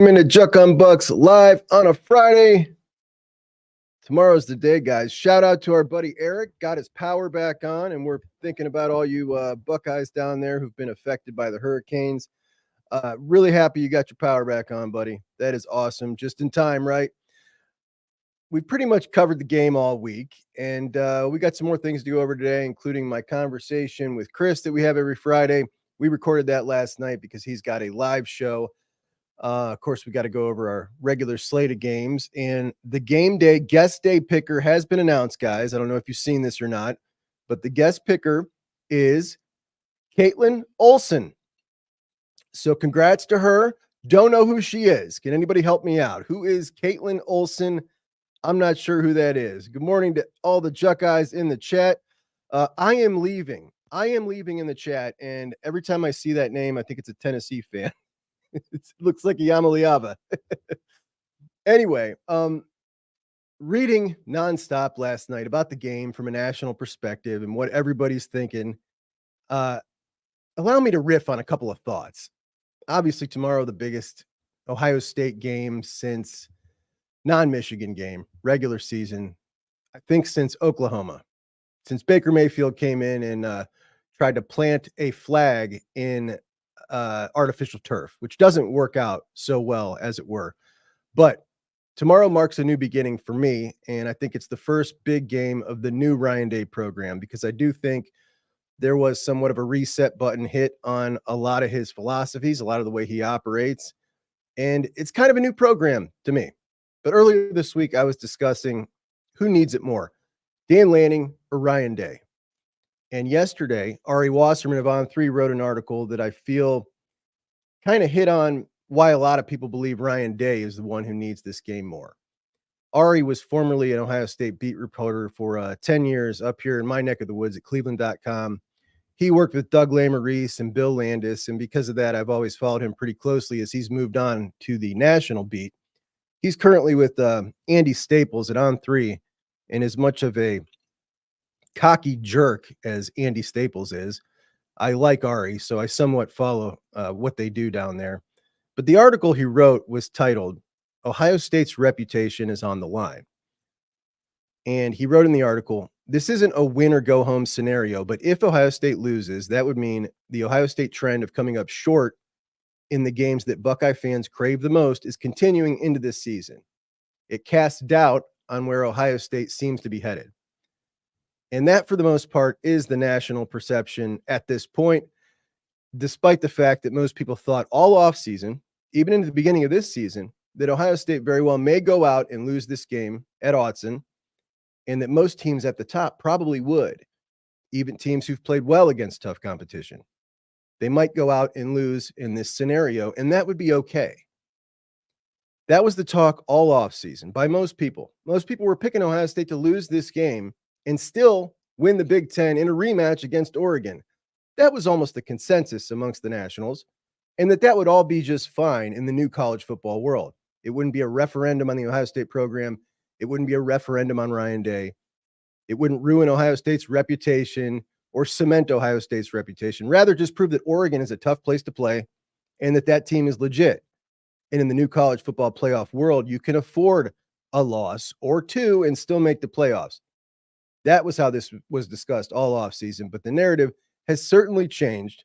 Minute Juck on Bucks live on a Friday. Tomorrow's the day, guys. Shout out to our buddy Eric. Got his power back on, and we're thinking about all you Buckeyes down there who've been affected by the hurricanes. Really happy you got your power back on, buddy. That is awesome. Just in time, right? We pretty much covered the game all week, and we got some more things to go over today, including my conversation with Kris that we have every Friday. We recorded that last night because he's got a live show. Of course, we got to go over our regular slate of games, and the game day guest day picker has been announced, guys. I don't know if you've seen this or not, but the guest picker is Caitlin Olsen. So congrats to her. Don't know who she is. Can anybody help me out? Who is Caitlin Olsen? I'm not sure who that is. Good morning to all the Juck guys in the chat. I am leaving in the chat, and every time I see that name, I think it's a Tennessee fan. It looks like a Yamaliava. Anyway, reading nonstop last night about the game from a national perspective and what everybody's thinking, allow me to riff on a couple of thoughts. Obviously, tomorrow, the biggest Ohio State game since non-Michigan game, regular season, I think since Oklahoma, since Baker Mayfield came in and tried to plant a flag in artificial turf, which doesn't work out so well, as it were. But tomorrow marks a new beginning for me, and I think it's the first big game of the new Ryan Day program, because I do think there was somewhat of a reset button hit on a lot of his philosophies, a lot of the way he operates, and it's kind of a new program to me. But earlier this week, I was discussing who needs it more, Dan Lanning or Ryan Day. And yesterday, Ari Wasserman of On3 wrote an article that I feel kind of hit on why a lot of people believe Ryan Day is the one who needs this game more. Ari was formerly an Ohio State beat reporter for 10 years up here in my neck of the woods at cleveland.com. He worked with Doug Lamarice and Bill Landis, and because of that, I've always followed him pretty closely as he's moved on to the national beat. He's currently with Andy Staples at On3, and as much of a cocky jerk as Andy Staples is, I like Ari, so I somewhat follow what they do down there. But the article he wrote was titled, "Ohio State's Reputation is on the Line." And he wrote in the article, "This isn't a win or go home scenario, but if Ohio State loses, that would mean the Ohio State trend of coming up short in the games that Buckeye fans crave the most is continuing into this season. It casts doubt on where Ohio State seems to be headed." And that, for the most part, is the national perception at this point, despite the fact that most people thought all offseason, even into the beginning of this season, that Ohio State very well may go out and lose this game at Autzen, and that most teams at the top probably would, even teams who've played well against tough competition. They might go out and lose in this scenario, and that would be okay. That was the talk all offseason by most people. Most people were picking Ohio State to lose this game and still win the Big Ten in a rematch against Oregon. That was almost the consensus amongst the Nationals, and that would all be just fine in the new college football world. It wouldn't be a referendum on the Ohio State program. It wouldn't be a referendum on Ryan Day. It wouldn't ruin Ohio State's reputation or cement Ohio State's reputation. Rather, just prove that Oregon is a tough place to play and that team is legit. And in the new college football playoff world, you can afford a loss or two and still make the playoffs. That was how this was discussed all offseason, but the narrative has certainly changed,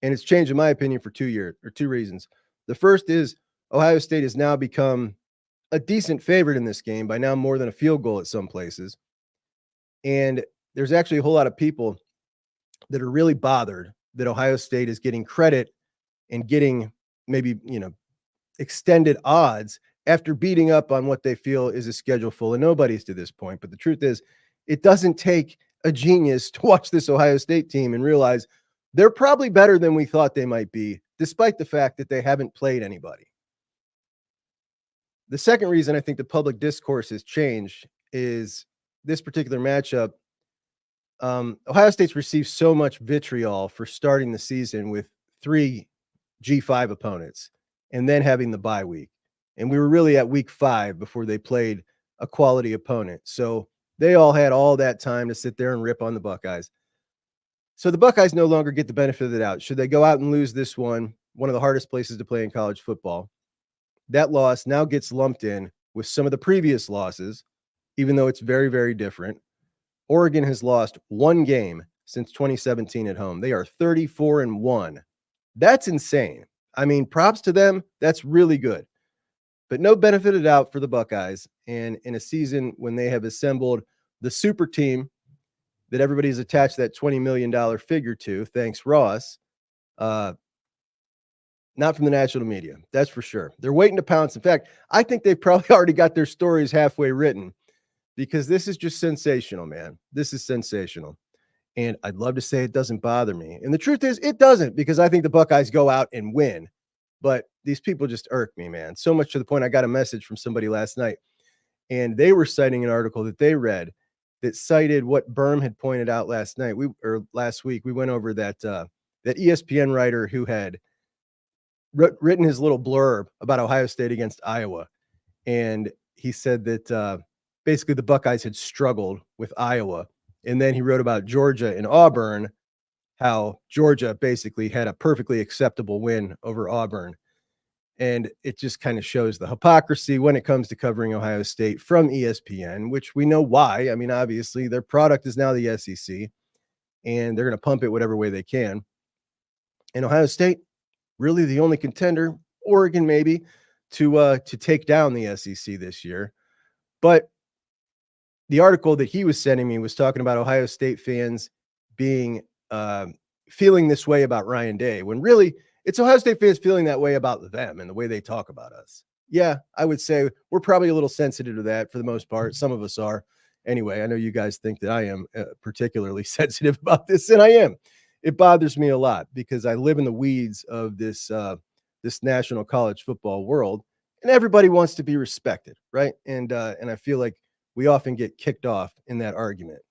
and it's changed, in my opinion, for 2 reasons. The first is Ohio State has now become a decent favorite in this game, by now more than a field goal at some places. And there's actually a whole lot of people that are really bothered that Ohio State is getting credit and getting maybe, extended odds after beating up on what they feel is a schedule full of nobodies to this point. But the truth is, it doesn't take a genius to watch this Ohio State team and realize they're probably better than we thought they might be, despite the fact that they haven't played anybody. The second reason I think the public discourse has changed is this particular matchup. Ohio State's received so much vitriol for starting the season with 3 G5 opponents and then having the bye week. And we were really at week 5 before they played a quality opponent. So they all had all that time to sit there and rip on the Buckeyes. So the Buckeyes no longer get the benefit of the doubt. Should they go out and lose this one of the hardest places to play in college football, that loss now gets lumped in with some of the previous losses, even though it's very, very different. Oregon has lost one game since 2017 at home. They are 34-1. That's insane. I mean, props to them. That's really good. But no benefit of doubt for the Buckeyes. And in a season when they have assembled the super team that everybody's attached that $20 million figure to, thanks Ross, not from the national media, that's for sure. They're waiting to pounce. In fact, I think they've probably already got their stories halfway written, because this is just sensational, man. This is sensational. And I'd love to say it doesn't bother me. And the truth is, it doesn't, because I think the Buckeyes go out and win. But these people just irk me, man. So much to the point I got a message from somebody last night, and they were citing an article that they read that cited what Berm had pointed out last week. We went over that that ESPN writer who had written his little blurb about Ohio State against Iowa. And he said that basically the Buckeyes had struggled with Iowa. And then he wrote about Georgia and Auburn, how Georgia basically had a perfectly acceptable win over Auburn. And it just kind of shows the hypocrisy when it comes to covering Ohio State from ESPN, which we know why. I mean, obviously, their product is now the SEC, and they're going to pump it whatever way they can. And Ohio State, really the only contender, Oregon maybe, to take down the SEC this year. But the article that he was sending me was talking about Ohio State fans being feeling this way about Ryan Day, when really it's Ohio State fans feeling that way about them and the way they talk about us. Yeah, I would say we're probably a little sensitive to that for the most part. Some of us are. Anyway, I know you guys think that I am particularly sensitive about this, and I am. It bothers me a lot because I live in the weeds of this national college football world, and everybody wants to be respected, right? And I feel like we often get kicked off in that argument.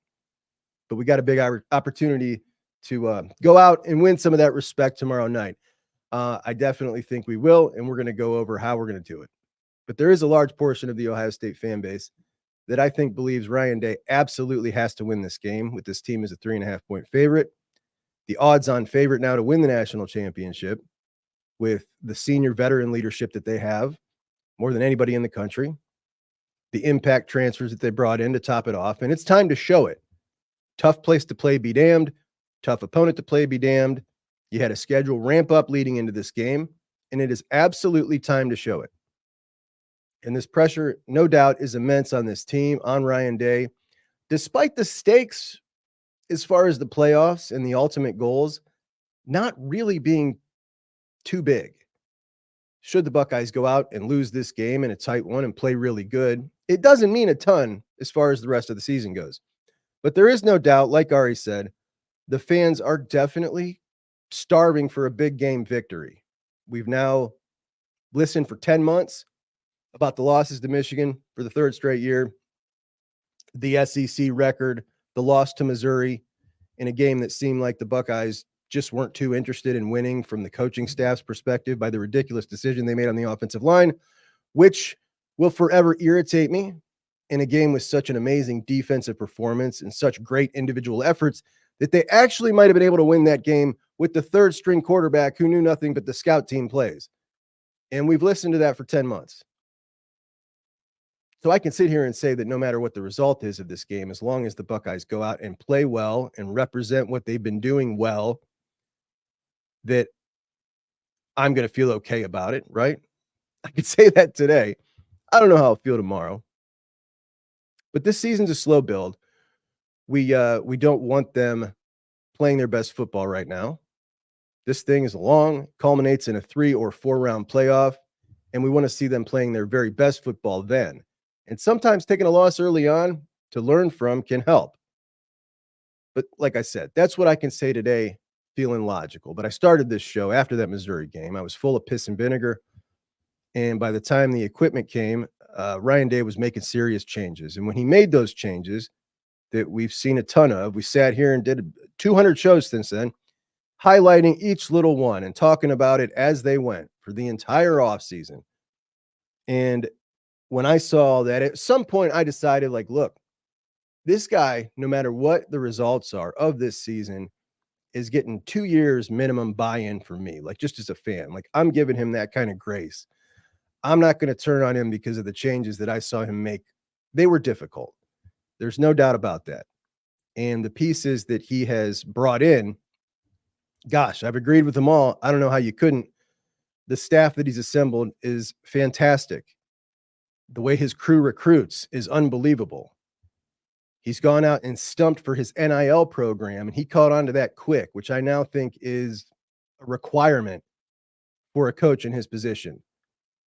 But we got a big opportunity to go out and win some of that respect tomorrow night. I definitely think we will, and we're going to go over how we're going to do it. But there is a large portion of the Ohio State fan base that I think believes Ryan Day absolutely has to win this game, with this team as a 3.5-point favorite. The odds-on favorite now to win the national championship, with the senior veteran leadership that they have, more than anybody in the country, the impact transfers that they brought in to top it off, and it's time to show it. Tough place to play, be damned. Tough opponent to play, be damned. You had a schedule ramp up leading into this game, and it is absolutely time to show it. And this pressure, no doubt, is immense on this team, on Ryan Day. Despite the stakes as far as the playoffs and the ultimate goals not really being too big. Should the Buckeyes go out and lose this game in a tight one and play really good, it doesn't mean a ton as far as the rest of the season goes. But there is no doubt, like Ari said, the fans are definitely starving for a big game victory. We've now listened for 10 months about the losses to Michigan for the third straight year, the SEC record, the loss to Missouri in a game that seemed like the Buckeyes just weren't too interested in winning from the coaching staff's perspective by the ridiculous decision they made on the offensive line, which will forever irritate me in a game with such an amazing defensive performance and such great individual efforts that they actually might have been able to win that game with the third string quarterback who knew nothing but the scout team plays. And we've listened to that for 10 months. So I can sit here and say that no matter what the result is of this game, as long as the Buckeyes go out and play well and represent what they've been doing well, that I'm going to feel okay about it, right? I could say that today. I don't know how I'll feel tomorrow. But this season's a slow build. We don't want them playing their best football right now. This thing is long, culminates in a 3 or 4 round playoff, and we want to see them playing their very best football then. And sometimes taking a loss early on to learn from can help. But like I said, that's what I can say today, feeling logical. But I started this show after that Missouri game. I was full of piss and vinegar. And by the time the equipment came, Ryan Day was making serious changes. And when he made those changes that we've seen a ton of, we sat here and did 200 shows since then, highlighting each little one and talking about it as they went for the entire offseason. And when I saw that, at some point I decided, like, look, this guy, no matter what the results are of this season, is getting 2 years minimum buy-in from me, like just as a fan. Like, I'm giving him that kind of grace. I'm not going to turn on him because of the changes that I saw him make. They were difficult. There's no doubt about that. And the pieces that he has brought in, gosh, I've agreed with them all. I don't know how you couldn't. The staff that he's assembled is fantastic. The way his crew recruits is unbelievable. He's gone out and stumped for his NIL program, and he caught on to that quick, which I now think is a requirement for a coach in his position.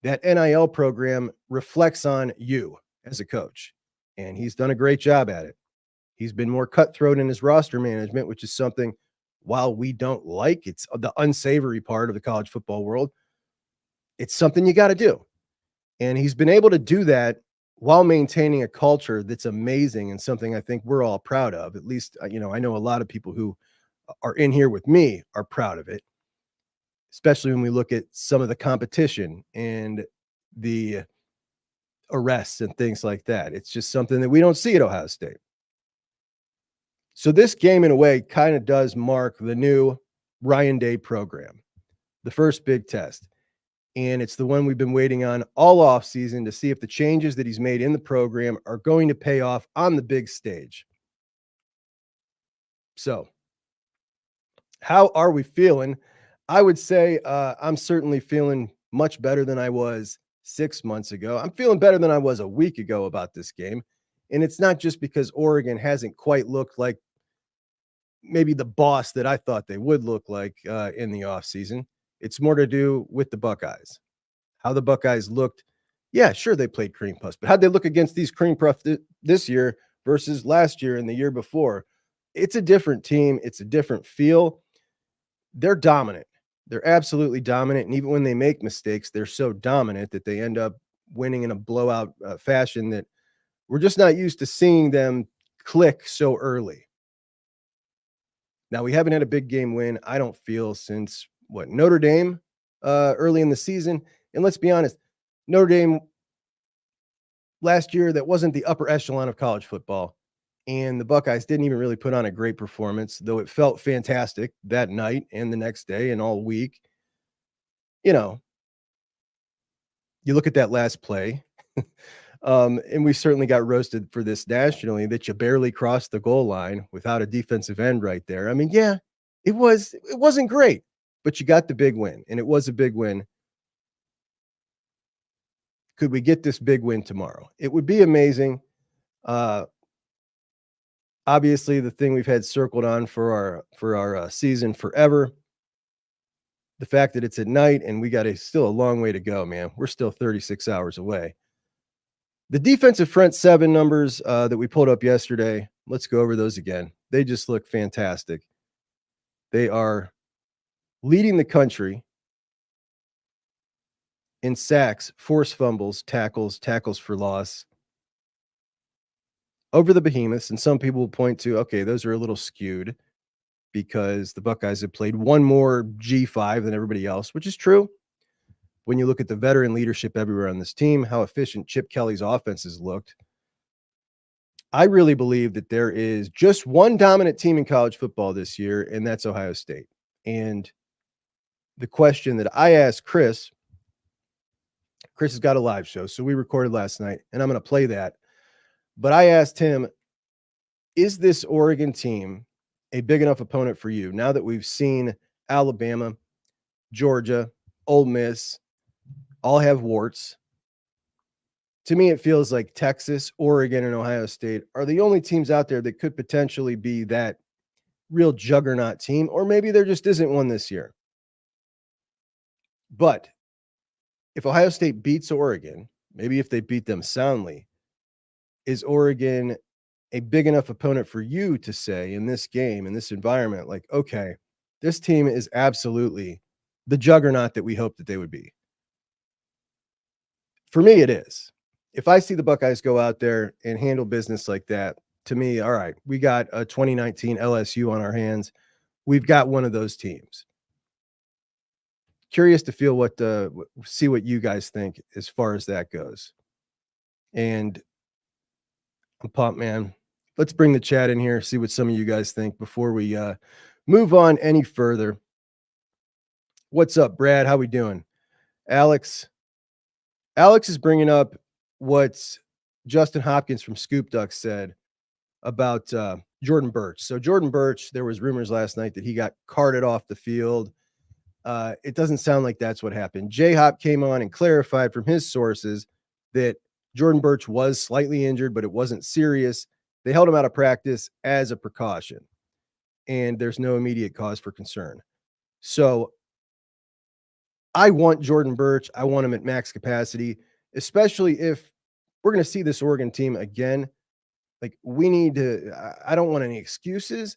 That NIL program reflects on you as a coach, and he's done a great job at it. He's been more cutthroat in his roster management, which is something, while we don't like, it's the unsavory part of the college football world. It's something you got to do. And he's been able to do that while maintaining a culture that's amazing and something I think we're all proud of. At least, I know a lot of people who are in here with me are proud of it, especially when we look at some of the competition and the arrests and things like that. It's just something that we don't see at Ohio State. So this game, in a way, kind of does mark the new Ryan Day program, the first big test. And it's the one we've been waiting on all offseason to see if the changes that he's made in the program are going to pay off on the big stage. So how are we feeling? I would say I'm certainly feeling much better than I was 6 months ago. I'm feeling better than I was a week ago about this game. And it's not just because Oregon hasn't quite looked like maybe the boss that I thought they would look like in the offseason. It's more to do with the Buckeyes. How the Buckeyes looked. Yeah, sure, they played cream puffs, but how'd they look against these cream puffs this year versus last year and the year before? It's a different team. It's a different feel. They're dominant. They're absolutely dominant. And even when they make mistakes, they're so dominant that they end up winning in a blowout fashion that we're just not used to seeing them click so early. Now, we haven't had a big game win, I don't feel, since Notre Dame early in the season. And let's be honest, Notre Dame last year, that wasn't the upper echelon of college football. And the Buckeyes didn't even really put on a great performance, though it felt fantastic that night and the next day and all week. You look at that last play, and we certainly got roasted for this nationally, that you barely crossed the goal line without a defensive end right there. I mean, yeah, it wasn't great, but you got the big win, and it was a big win. Could we get this big win tomorrow? It would be amazing. Obviously, the thing we've had circled on for our season forever, the fact that it's at night and we got still a long way to go, man. We're still 36 hours away. The defensive front seven numbers that we pulled up yesterday, let's go over those again. They just look fantastic. They are leading the country in sacks, forced fumbles, tackles for loss over the behemoths. And some people will point to, okay, those are a little skewed because the Buckeyes have played one more G5 than everybody else, which is true. When you look at the veteran leadership everywhere on this team, how efficient Chip Kelly's offenses looked, I really believe that there is just one dominant team in college football this year, and that's Ohio State. And the question that I asked Kris has got a live show, so we recorded last night, and I'm going to play that. But I asked him, is this Oregon team a big enough opponent for you now that we've seen Alabama, Georgia, Ole Miss all have warts? To me, it feels like Texas, Oregon, and Ohio State are the only teams out there that could potentially be that real juggernaut team, or maybe there just isn't one this year. But if Ohio State beats Oregon, maybe if they beat them soundly, is Oregon a big enough opponent for you to say in this game, in this environment, like, okay, this team is absolutely the juggernaut that we hope that they would be? For me, it is. If I see the Buckeyes go out there and handle business like that, to me, all right, we got a 2019 LSU on our hands. We've got one of those teams. Curious to see what you guys think as far as that goes. And I'm pumped, man. Let's bring the chat in here, see what some of you guys think before we move on any further. What's up, Brad? How we doing? Alex Alex is bringing up what Justin Hopkins from Scoop Duck said about Jordan Burch. So Jordan Burch, there was rumors last night that he got carted off the field. It doesn't sound like that's what happened. J-Hop came on and clarified from his sources that Jordan Burch was slightly injured, but it wasn't serious. They held him out of practice as a precaution, and there's no immediate cause for concern. So I want Jordan Burch. I want him at max capacity, especially if we're going to see this Oregon team again. Like, we need to, I don't want any excuses.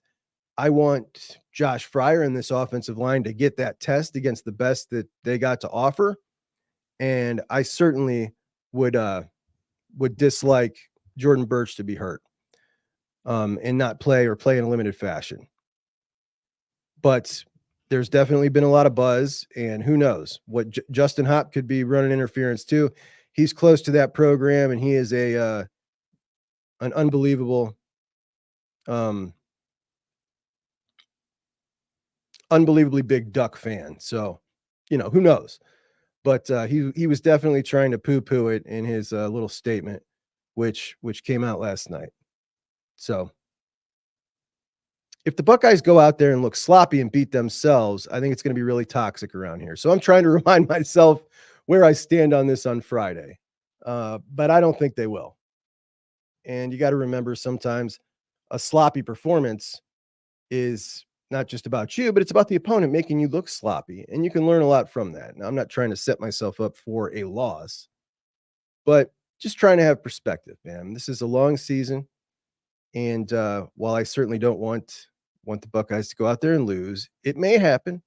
I want Josh Fryer and this offensive line to get that test against the best that they got to offer. And I certainly would dislike Jordan Burch to be hurt and not play or play in a limited fashion. But there's definitely been a lot of buzz, and who knows what Justin Hop could be running interference too. He's close to that program, and he is an unbelievable, unbelievably big Duck fan. So, who knows? But he was definitely trying to poo-poo it in his little statement, which came out last night. So if the Buckeyes go out there and look sloppy and beat themselves, I think it's going to be really toxic around here. So I'm trying to remind myself where I stand on this on Friday. But I don't think they will. And you got to remember, sometimes a sloppy performance is not just about you, but it's about the opponent making you look sloppy. And you can learn a lot from that. Now, I'm not trying to set myself up for a loss, but just trying to have perspective, man. This is a long season. And while I certainly don't want the Buckeyes to go out there and lose, it may happen.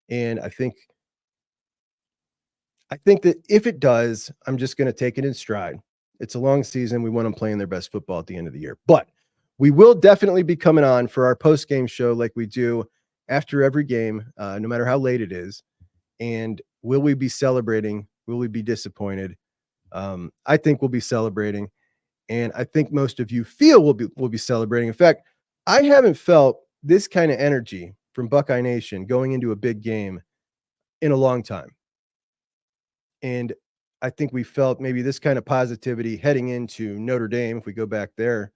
And I think that if it does, I'm just going to take it in stride. It's a long season. We want them playing their best football at the end of the year. But we will definitely be coming on for our post-game show like we do after every game, no matter how late it is. And will we be celebrating? Will we be disappointed? I think we'll be celebrating. And I think most of you feel we'll be celebrating. In fact, I haven't felt this kind of energy from Buckeye Nation going into a big game in a long time. And I think we felt maybe this kind of positivity heading into Notre Dame, if we go back there.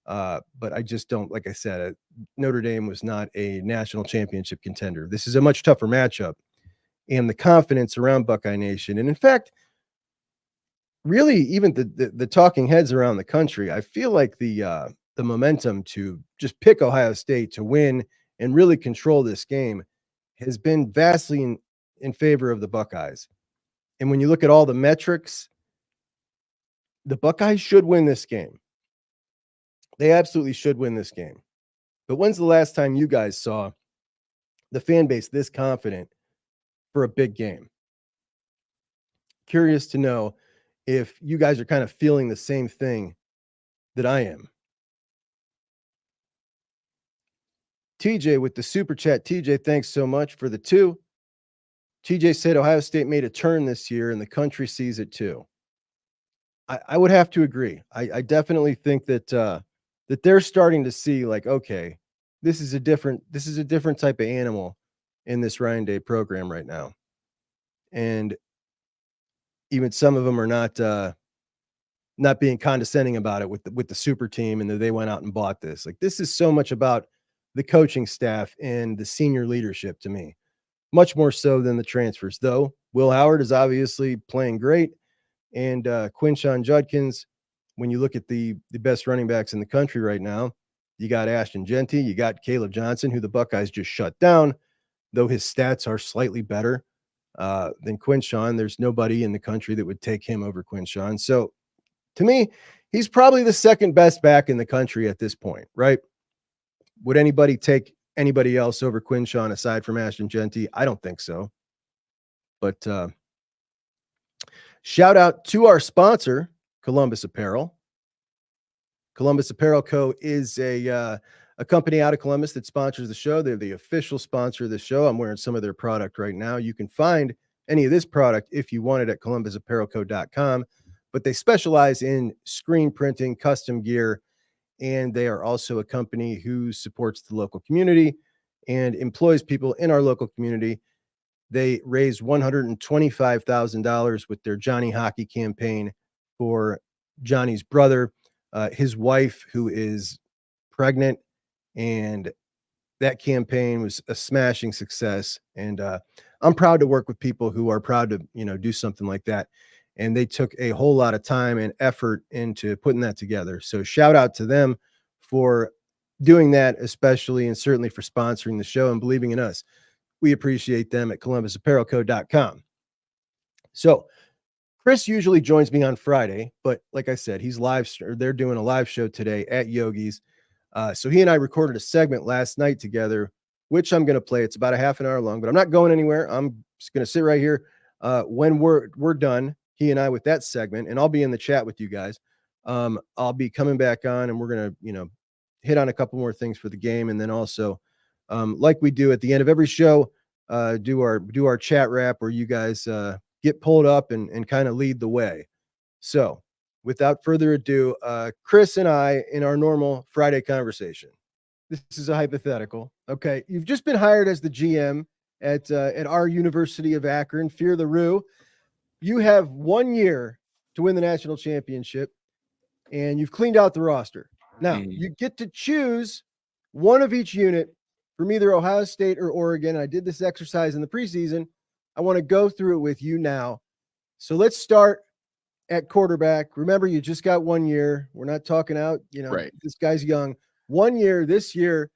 But I just don't, like I said, Notre Dame was not a national championship contender. This is a much tougher matchup, and the confidence around Buckeye Nation. And in fact, really, even the talking heads around the country, I feel like the momentum to just pick Ohio State to win and really control this game has been vastly in favor of the Buckeyes. And when you look at all the metrics, the Buckeyes should win this game. They absolutely should win this game. But when's the last time you guys saw the fan base this confident for a big game? Curious to know if you guys are kind of feeling the same thing that I am. TJ with the super chat. TJ, thanks so much for the 2. TJ said Ohio State made a turn this year and the country sees it too. I would have to agree. I definitely think that that they're starting to see, like, okay, this is a different type of animal in this Ryan Day program right now. And even some of them are not being condescending about it with the super team and that they went out and bought this. Like, this is so much about the coaching staff and the senior leadership to me, much more so than the transfers. Though Will Howard is obviously playing great, and Quinshon Judkins, when you look at the best running backs in the country right now, you got Ashton Jeanty, you got Caleb Johnson, who the Buckeyes just shut down, though his stats are slightly better than Quinshon. There's nobody in the country that would take him over Quinshon. So to me, he's probably the second best back in the country at this point, right? Would anybody take anybody else over Quinshon aside from Ashton Jeanty? I don't think so. But shout out to our sponsor, Columbus Apparel. Columbus Apparel Co. is a company out of Columbus that sponsors the show. They're the official sponsor of the show. I'm wearing some of their product right now. You can find any of this product if you want it at columbusapparelco.com. But they specialize in screen printing, custom gear, and they are also a company who supports the local community and employs people in our local community. They raised $125,000 with their Johnny Hockey campaign for Johnny's brother, his wife, who is pregnant, and that campaign was a smashing success. And I'm proud to work with people who are proud to, do something like that. And they took a whole lot of time and effort into putting that together. So shout out to them for doing that, especially, and certainly for sponsoring the show and believing in us. We appreciate them at ColumbusApparelCo.com. So Kris usually joins me on Friday, but like I said, they're doing a live show today at Yogi's. So he and I recorded a segment last night together, which I'm going to play. It's about a half an hour long, but I'm not going anywhere. I'm just going to sit right here. When we're done, he and I, with that segment, and I'll be in the chat with you guys. I'll be coming back on, and we're going to, hit on a couple more things for the game. And then also, like we do at the end of every show, do our chat wrap where you guys get pulled up and kind of lead the way. So without further ado, Kris and I, in our normal Friday conversation, this is a hypothetical. Okay. You've just been hired as the GM at our University of Akron, Fear the Roo. You have 1 year to win the national championship, and you've cleaned out the roster. Now you get to choose one of each unit from either Ohio State or Oregon. I did this exercise in the preseason. I want to go through it with you now. So let's start at quarterback. Remember, you just got 1 year. We're not talking out, right. This guy's young. 1 year this year.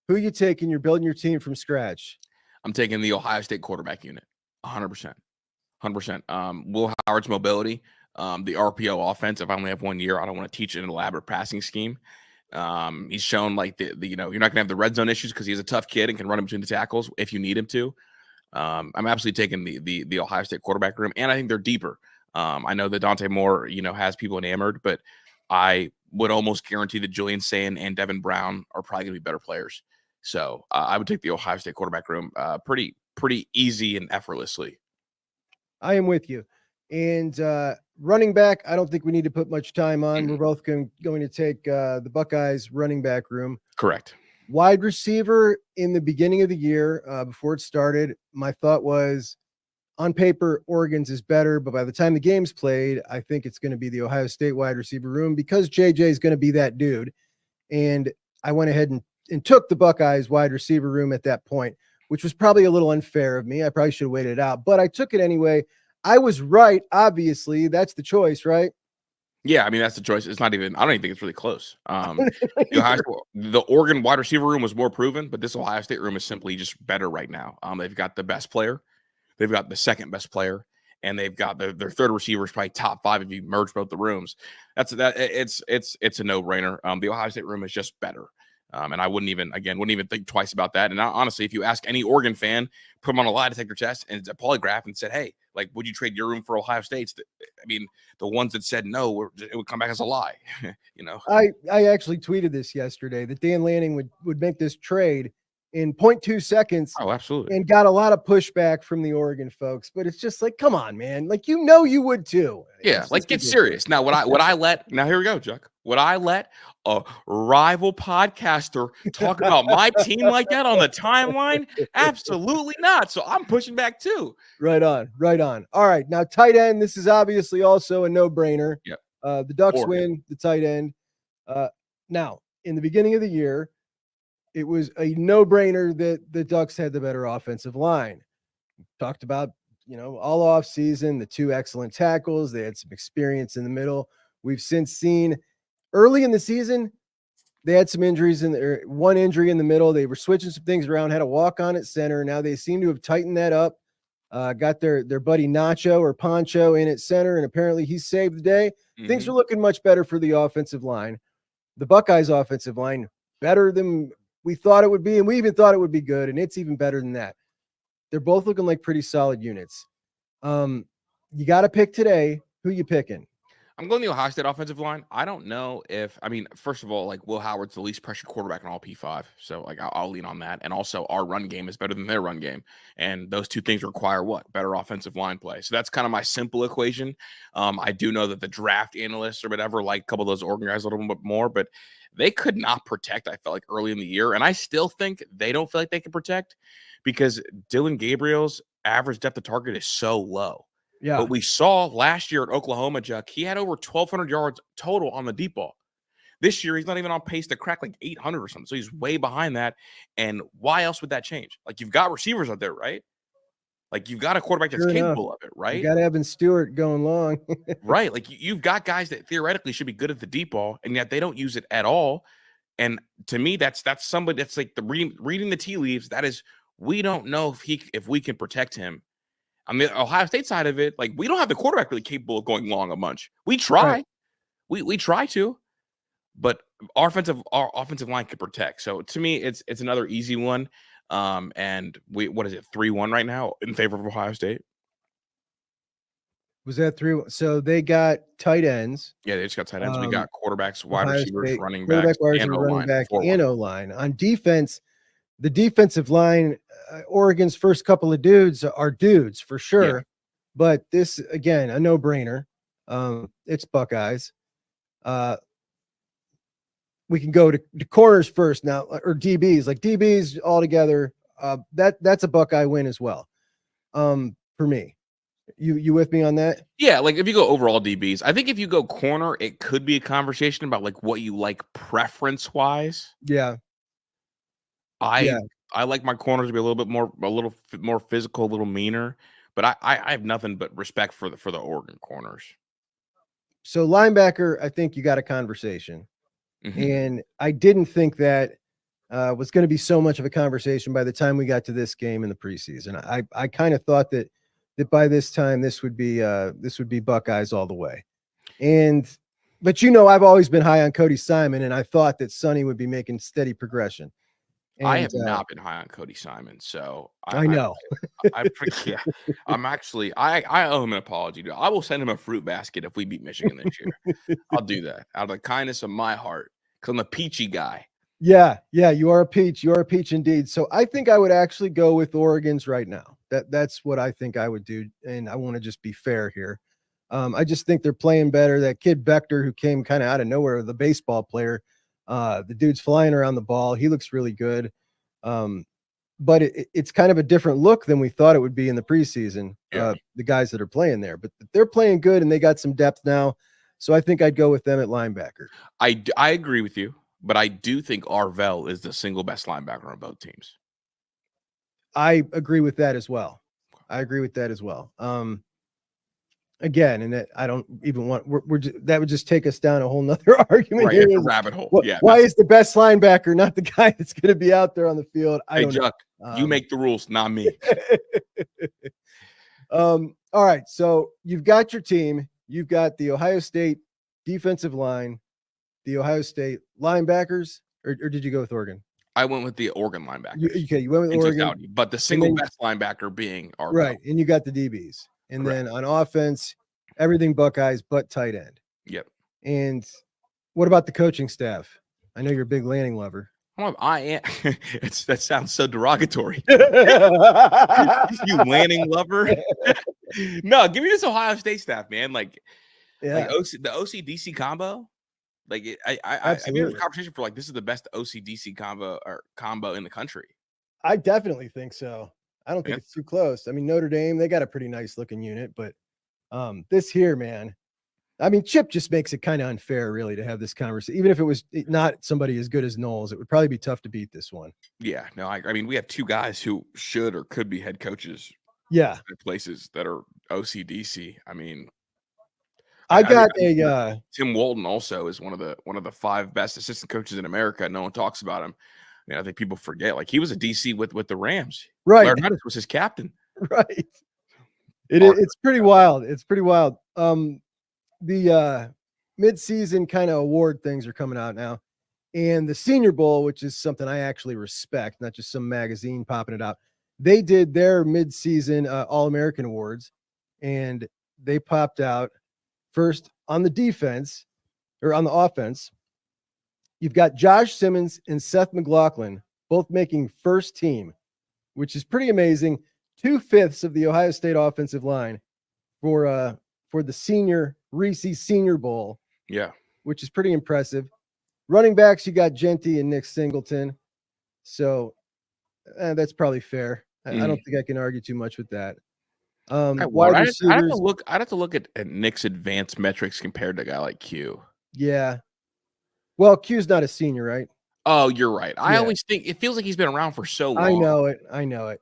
Who you taking? You're building your team from scratch. I'm taking the Ohio State quarterback unit, 100%. 100%. Will Howard's mobility, the RPO offense. If I only have 1 year, I don't want to teach an elaborate passing scheme. He's shown like the you're not going to have the red zone issues because he's a tough kid and can run in between the tackles if you need him to. I'm absolutely taking the Ohio State quarterback room, and I think they're deeper. I know that Dante Moore, has people enamored, but I would almost guarantee that Julian Sayin and Devin Brown are probably going to be better players. So I would take the Ohio State quarterback room pretty easy and effortlessly. I am with you. And running back, I don't think we need to put much time on. We're both going to take the Buckeyes running back room. Correct. Wide receiver, in the beginning of the year, before it started, my thought was, on paper, Oregon's is better, but by the time the game's played, I think it's going to be the Ohio State wide receiver room because JJ is going to be that dude. And I went ahead and took the Buckeyes wide receiver room at that point, which was probably a little unfair of me. I probably should have waited it out, but I took it anyway. I was right. Obviously, that's the choice, right? Yeah, I mean, that's the choice. It's not even, I don't even think it's really close. The Oregon wide receiver room was more proven, but this Ohio State room is simply just better right now. They've got the best player. They've got the second best player, and they've got their third receiver is probably top 5 if you merge both the rooms. It's a no-brainer. The Ohio State room is just better. And I wouldn't even think twice about that. And honestly, if you ask any Oregon fan, put them on a lie detector test and a polygraph and said, hey, like, would you trade your room for Ohio State's? I mean, the ones that said no, it would come back as a lie. I actually tweeted this yesterday that Dan Lanning would make this trade in 0.2 seconds. Oh, absolutely. And got a lot of pushback from the Oregon folks, but it's just like, come on, man. Like, you would too. Yeah, like, get serious. Now, now here we go, Juck. Would I let a rival podcaster talk about my team like that on the timeline? Absolutely not. So I'm pushing back too. Right on. All right. Now, tight end, this is obviously also a no-brainer. Yep. The Ducks win the tight end. Now, in the beginning of the year, it was a no-brainer that the Ducks had the better offensive line. Talked about, all off season, the 2 excellent tackles. They had some experience in the middle. We've since seen early in the season, they had some injuries one injury in the middle. They were switching some things around, had a walk-on at center. Now they seem to have tightened that up. Got their buddy Nacho or Poncho in at center, and apparently he saved the day. Mm-hmm. Things are looking much better for the offensive line. The Buckeyes offensive line, better than we thought it would be, and we even thought it would be good, and it's even better than that. They're both looking like pretty solid units. You got to pick today. Who you picking? I'm going the Ohio State offensive line. I don't know first of all, like, Will Howard's the least pressured quarterback in all P5. So, like, I'll lean on that. And also, our run game is better than their run game. And those two things require what? Better offensive line play. So that's kind of my simple equation. I do know that the draft analysts or whatever like a couple of those Oregon guys a little bit more, but they could not protect, I felt like, early in the year. And I still think they don't feel like they can protect because Dylan Gabriel's average depth of target is so low. Yeah. But we saw last year at Oklahoma, Juck, he had over 1,200 yards total on the deep ball. This year, he's not even on pace to crack like 800 or something. So he's way behind that. And why else would that change? Like, you've got receivers out there, right? Like, you've got a quarterback that's capable of it, right? You got Evan Stewart going long. Right. Like, you've got guys that theoretically should be good at the deep ball, and yet they don't use it at all. And to me, that's somebody that's like the reading the tea leaves. That is, we don't know if we can protect him. On the Ohio State side of it, like, we don't have the quarterback really capable of going long a bunch. We try. Right. We try to. But our offensive line could protect. So to me, it's another easy one. And what is it, 3-1 right now in favor of Ohio State? Was that 3-1? So they got tight ends. Yeah, they just got tight ends. We got quarterbacks, wide Ohio receivers, State, running quarterback, backs, wide and receiver, running O-line. back, 4-1. and O-line. On defense, the defensive line, Oregon's first couple of dudes are dudes for sure. Yeah. But this, again, a no-brainer. It's Buckeyes. We can go to corners first now, or DBs. Like DBs altogether, that's a Buckeye win as well. For me. You with me on that? Yeah, like if you go overall DBs, I think if you go corner, it could be a conversation about like what you like preference-wise. Yeah. I like my corners to be a little more physical, a little meaner, but I have nothing but respect for the Oregon corners. So linebacker, I think you got a conversation. Mm-hmm. And I didn't think that was going to be so much of a conversation by the time we got to this game in the preseason. I kind of thought that by this time this would be Buckeyes all the way. But I've always been high on Cody Simon, and I thought that Sonny would be making steady progression. And, I have not been high on Cody Simon, so I know. I owe him an apology. I will send him a fruit basket if we beat Michigan this year. I'll do that out of the kindness of my heart, because I'm a peachy guy. Yeah, you are a peach. You are a peach indeed. So I think I would actually go with Oregon's right now. That's what I think I would do, and I want to just be fair here. I just think they're playing better. That kid Bechter, who came kind of out of nowhere, the baseball player, the dude's flying around the ball. He looks really good. But it's kind of a different look than we thought it would be in the preseason. Yeah. The guys that are playing there, but they're playing good and they got some depth now. So I think I'd go with them at linebacker. I agree with you, but I do think Arvell is the single best linebacker on both teams. I agree with that as well. Again, and I don't even want that would just take us down a whole nother argument. Right, it's a rabbit hole. Why is the best linebacker not the guy that's going to be out there on the field? Hey, Juck, you make the rules, not me. All right, so you've got your team. You've got the Ohio State defensive line, the Ohio State linebackers, or did you go with Oregon? I went with the Oregon linebackers. You went with Oregon. Totality, but the single best linebacker being Arvell. Right, and you got the DBs. And Correct. Then on offense, everything Buckeyes but tight end. Yep. And what about the coaching staff? I know you're a big Lanning lover. I am. That sounds so derogatory. You Lanning lover? No, give me this Ohio State staff, man. Like the OC-DC combo. Like I've been in a conversation for like this is the best OC-DC combo in the country. I definitely think so. I don't think it's too close. I mean, Notre Dame, they got a pretty nice looking unit, but this here, man, I mean, Chip just makes it kind of unfair, really, to have this conversation. Even if it was not somebody as good as Knowles, it would probably be tough to beat this one. Yeah, no, I mean, we have two guys who should or could be head coaches. Yeah, at places that are OC-DC. I mean, Tim Walton also is one of the 5 best assistant coaches in America. No one talks about him. I mean, I think people forget. Like, he was a DC with the Rams. Right, Larry Meadows was his captain. Right. It's pretty wild. It's pretty wild. The mid-season kind of award things are coming out now, and the Senior Bowl, which is something I actually respect, not just some magazine popping it out. They did their mid-season All-American awards, and they popped out first on the defense or on the offense. You've got Josh Simmons and Seth McLaughlin both making first team, which is pretty amazing. 2/5 of the Ohio State offensive line for the senior Reese Senior Bowl. Yeah, which is pretty impressive. Running backs, you got Genty and Nick Singleton. So that's probably fair. I don't think I can argue too much with that. I'd Wide have receivers. to look. I'd have to look at Nick's advanced metrics compared to a guy like Q. Yeah. Well, Q's not a senior, right? Oh, you're right. I Yeah. always think it feels like he's been around for so long. I know it.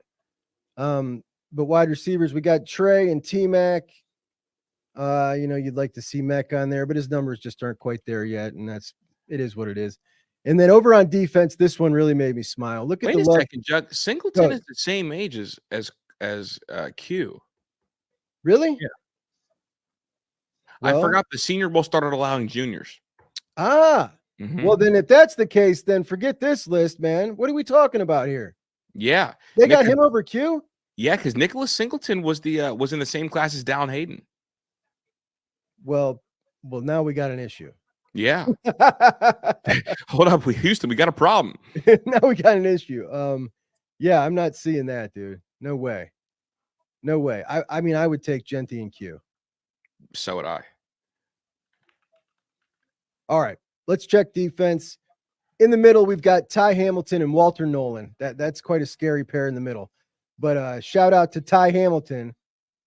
But wide receivers, we got Trey and T-Mac. You'd like to see Mac on there, but his numbers just aren't quite there yet, and it is what it is. And then over on defense, this one really made me smile. Look at Wait the a second, Juck. Singleton Go. is the same age as Q. Really? Yeah. Well, I forgot the Senior Bowl started allowing juniors. Well, then if that's the case, then forget this list, man. What are we talking about here? Yeah, they got him over Q. Yeah, because Nicholas Singleton was in the same class as Down Hayden. Well, now we got an issue. Yeah. Hold up, Houston, we got a problem. Now we got an issue. Yeah, I'm not seeing that, dude. No way. No way. I mean, I would take Genty and Q. So would I. All right, let's check defense. In the middle, we've got Tai Hamilton and Walter Nolan. That's quite a scary pair in the middle. But shout out to Tai Hamilton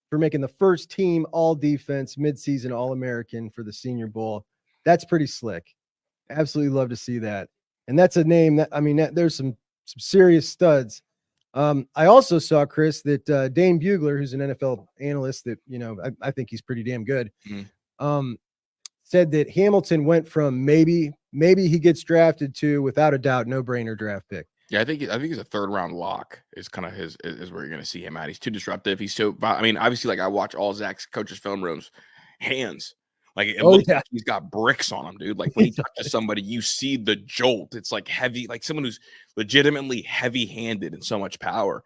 for making the first team all defense midseason All-American for the Senior Bowl. That's pretty slick. Absolutely love to see that. And that's a name there's some serious studs. I also saw, Chris, that Dane Bugler, who's an NFL analyst that, I think he's pretty damn good, said that Hamilton went from maybe he gets drafted to, without a doubt, no-brainer draft pick. Yeah, I think he's a third-round lock. Is kind of is where you're going to see him at. He's too disruptive. He's so. I mean, obviously, like I watch all Zach's coaches' film rooms. Hands, like it looks like he's got bricks on him, dude. Like when he touches somebody, you see the jolt. It's like heavy, like someone who's legitimately heavy-handed and so much power.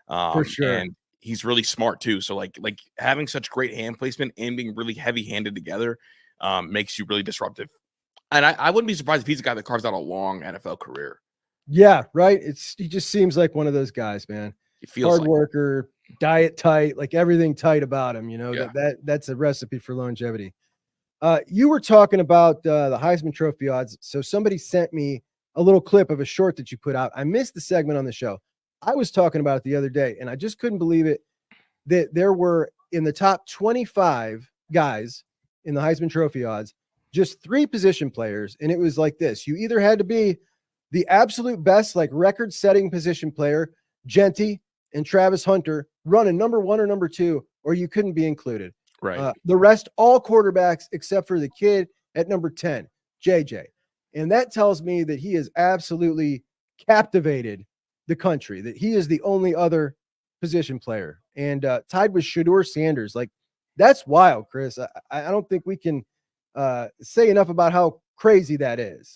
For sure. And he's really smart too. So like having such great hand placement and being really heavy-handed together makes you really disruptive. And I wouldn't be surprised if he's a guy that carves out a long NFL career. Yeah, right. He just seems like one of those guys, man. He feels hard worker, diet tight, like everything tight about him. Yeah. That's a recipe for longevity. You were talking about the Heisman Trophy odds. So somebody sent me a little clip of a short that you put out. I missed the segment on the show. I was talking about it the other day, and I just couldn't believe it that there were in the top 25 guys in the Heisman Trophy odds, just 3 position players. And it was like this. You either had to be the absolute best, like record-setting position player, Genty and Travis Hunter, running number 1 or number 2, or you couldn't be included. Right. The rest, all quarterbacks except for the kid at number 10, JJ. And that tells me that he has absolutely captivated the country, that he is the only other position player. And tied with Shedeur Sanders. Like, that's wild, Chris. I don't think we can say enough about how crazy that is.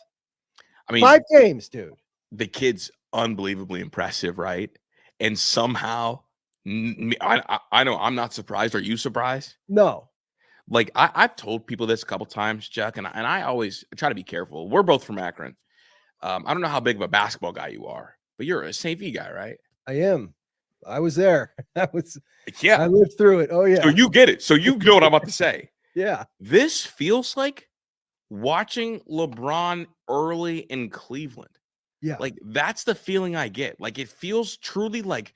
I mean, 5 games, dude. The kid's unbelievably impressive, right? And somehow, I know I'm not surprised. Are you surprised? No. Like I've told people this a couple times, Juck, and I always try to be careful. We're both from Akron. I don't know how big of a basketball guy you are, but you're a St. V guy, right? I am. I was there. I Yeah. I lived through it. Oh yeah. So you get it. So you know what I'm about to say. Yeah. This feels like watching LeBron early in Cleveland. Yeah. Like that's the feeling I get. Like it feels truly like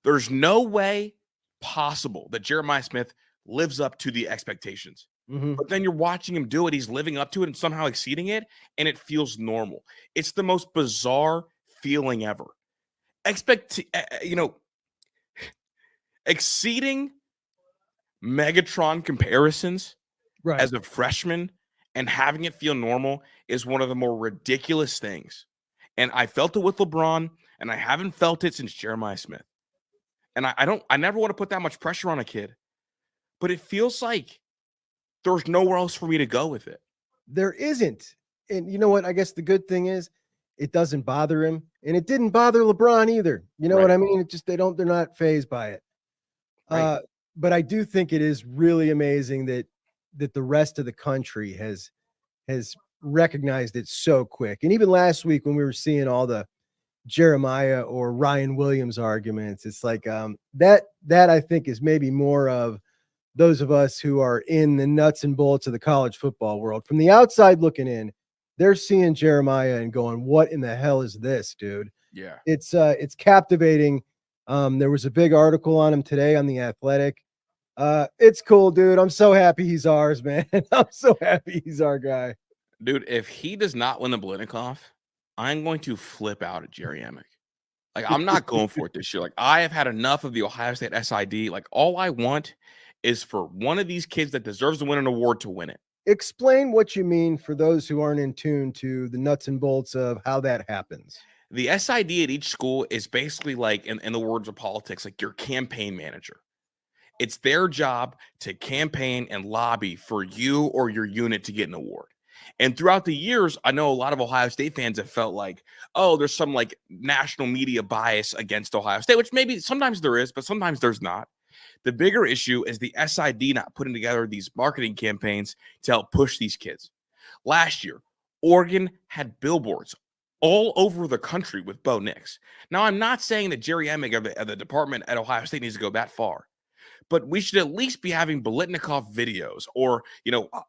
there's no way possible that Jeremiah Smith lives up to the expectations. But then you're watching him do it. He's living up to it and somehow exceeding it. And it feels normal. It's the most bizarre feeling ever. Exceeding Megatron comparisons as a freshman and having it feel normal is one of the more ridiculous things. And I felt it with LeBron, and I haven't felt it since Jeremiah Smith. And I never want to put that much pressure on a kid, but it feels like there's nowhere else for me to go with it. There isn't. And you know what? I guess the good thing is it doesn't bother him, and it didn't bother LeBron either. You know what I mean? It just, they're not fazed by it. Right. But I do think it is really amazing that the rest of the country has recognized it so quick. And even last week when we were seeing all the Jeremiah or Ryan Williams arguments, it's like that I think is maybe more of those of us who are in the nuts and bolts of the college football world. From the outside looking in, they're seeing Jeremiah and going, what in the hell is this, dude? Yeah. It's captivating There was a big article on him today on The Athletic. It's cool, dude. I'm so happy he's ours, man. I'm so happy he's our guy. Dude, if he does not win the Blitnikoff, I'm going to flip out at Jerry Emick. Like, I'm not going for it this year. Like, I have had enough of the Ohio State SID. Like, all I want is for one of these kids that deserves to win an award to win it. Explain what you mean for those who aren't in tune to the nuts and bolts of how that happens. The SID at each school is basically like, in the words of politics, like your campaign manager. It's their job to campaign and lobby for you or your unit to get an award. And throughout the years, I know a lot of Ohio State fans have felt like, oh, there's some like national media bias against Ohio State, which maybe sometimes there is, but sometimes there's not. The bigger issue is the SID not putting together these marketing campaigns to help push these kids. Last year, Oregon had billboards all over the country with Bo Nix. Now, I'm not saying that Jerry Emick of the department at Ohio State needs to go that far, but we should at least be having Biletnikoff videos or,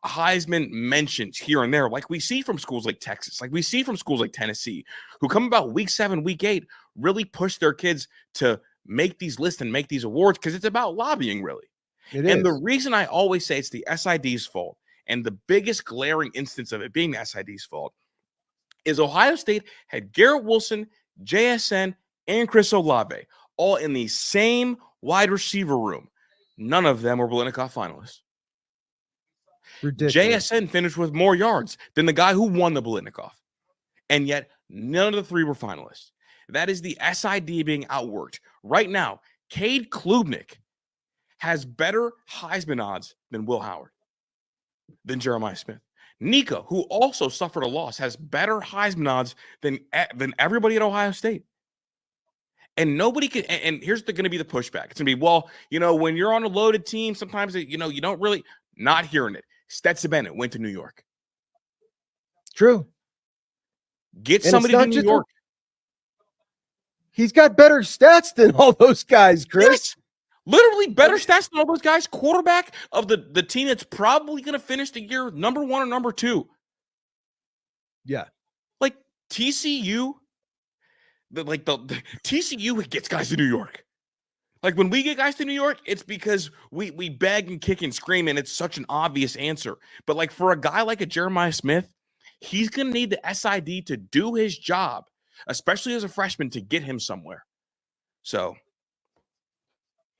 Heisman mentions here and there, like we see from schools like Texas, like we see from schools like Tennessee, who come about week 7, week 8, really push their kids to make these lists and make these awards because it's about lobbying, really. And the reason I always say it's the SID's fault, and the biggest glaring instance of it being the SID's fault, is Ohio State had Garrett Wilson, JSN, and Chris Olave all in the same wide receiver room. None of them were Biletnikoff finalists. Ridiculous. JSN finished with more yards than the guy who won the Biletnikoff. And yet, none of the 3 were finalists. That is the SID being outworked. Right now, Cade Klubnik has better Heisman odds than Will Howard, than Jeremiah Smith. Nico, who also suffered a loss, has better Heisman odds than everybody at Ohio State. And nobody can, and here's going to be the pushback. It's going to be, well, when you're on a loaded team, sometimes, you don't really, not hearing it. Stetson Bennett went to New York. True. Get somebody to New York. He's got better stats than all those guys, Chris. Yes. Literally better stats than all those guys. Quarterback of the team that's probably going to finish the year number 1 or number 2. Yeah. Like TCU. The TCU gets guys to New York. Like when we get guys to New York, it's because we beg and kick and scream, and it's such an obvious answer. But like for a guy like a Jeremiah Smith, he's going to need the SID to do his job, especially as a freshman, to get him somewhere. So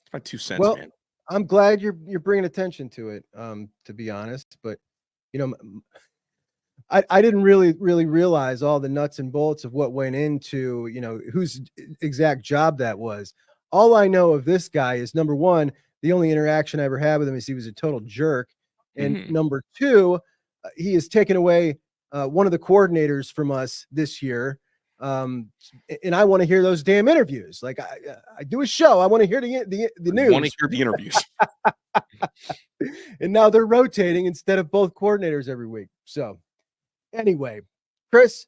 it's my 2 cents, man. I'm glad you're bringing attention to it, to be honest. But, I didn't really realize all the nuts and bolts of what went into, whose exact job that was. All I know of this guy is, number 1, the only interaction I ever had with him is he was a total jerk. And number 2, he has taken away one of the coordinators from us this year. And I want to hear those damn interviews. Like I do a show. I want to hear the news. I want to hear the interviews. And now they're rotating instead of both coordinators every week. So anyway, Chris,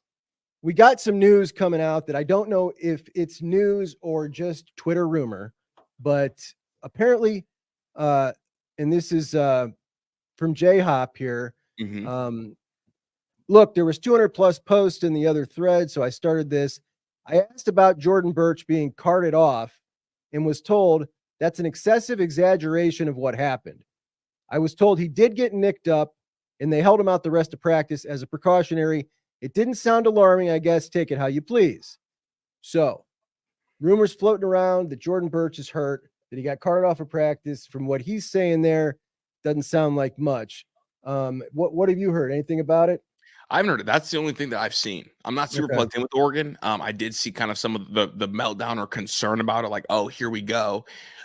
we got some news coming out that I don't know if it's news or just Twitter rumor, but apparently, and this is from J-Hop here. Look, there was 200 plus posts in the other thread, so I started this. I asked about Jordan Burch being carted off and was told that's an excessive exaggeration of what happened. I was told he did get nicked up and they held him out the rest of practice as a precautionary. It didn't sound alarming, I guess. Take it how you please. So, rumors floating around that Jordan Burch is hurt, that he got carted off of practice. From what he's saying there, doesn't sound like much. What have you heard? Anything about it? I haven't heard it. That's the only thing that I've seen. I'm not super plugged in with Oregon. I did see kind of some of the meltdown or concern about it, like, oh, here we go.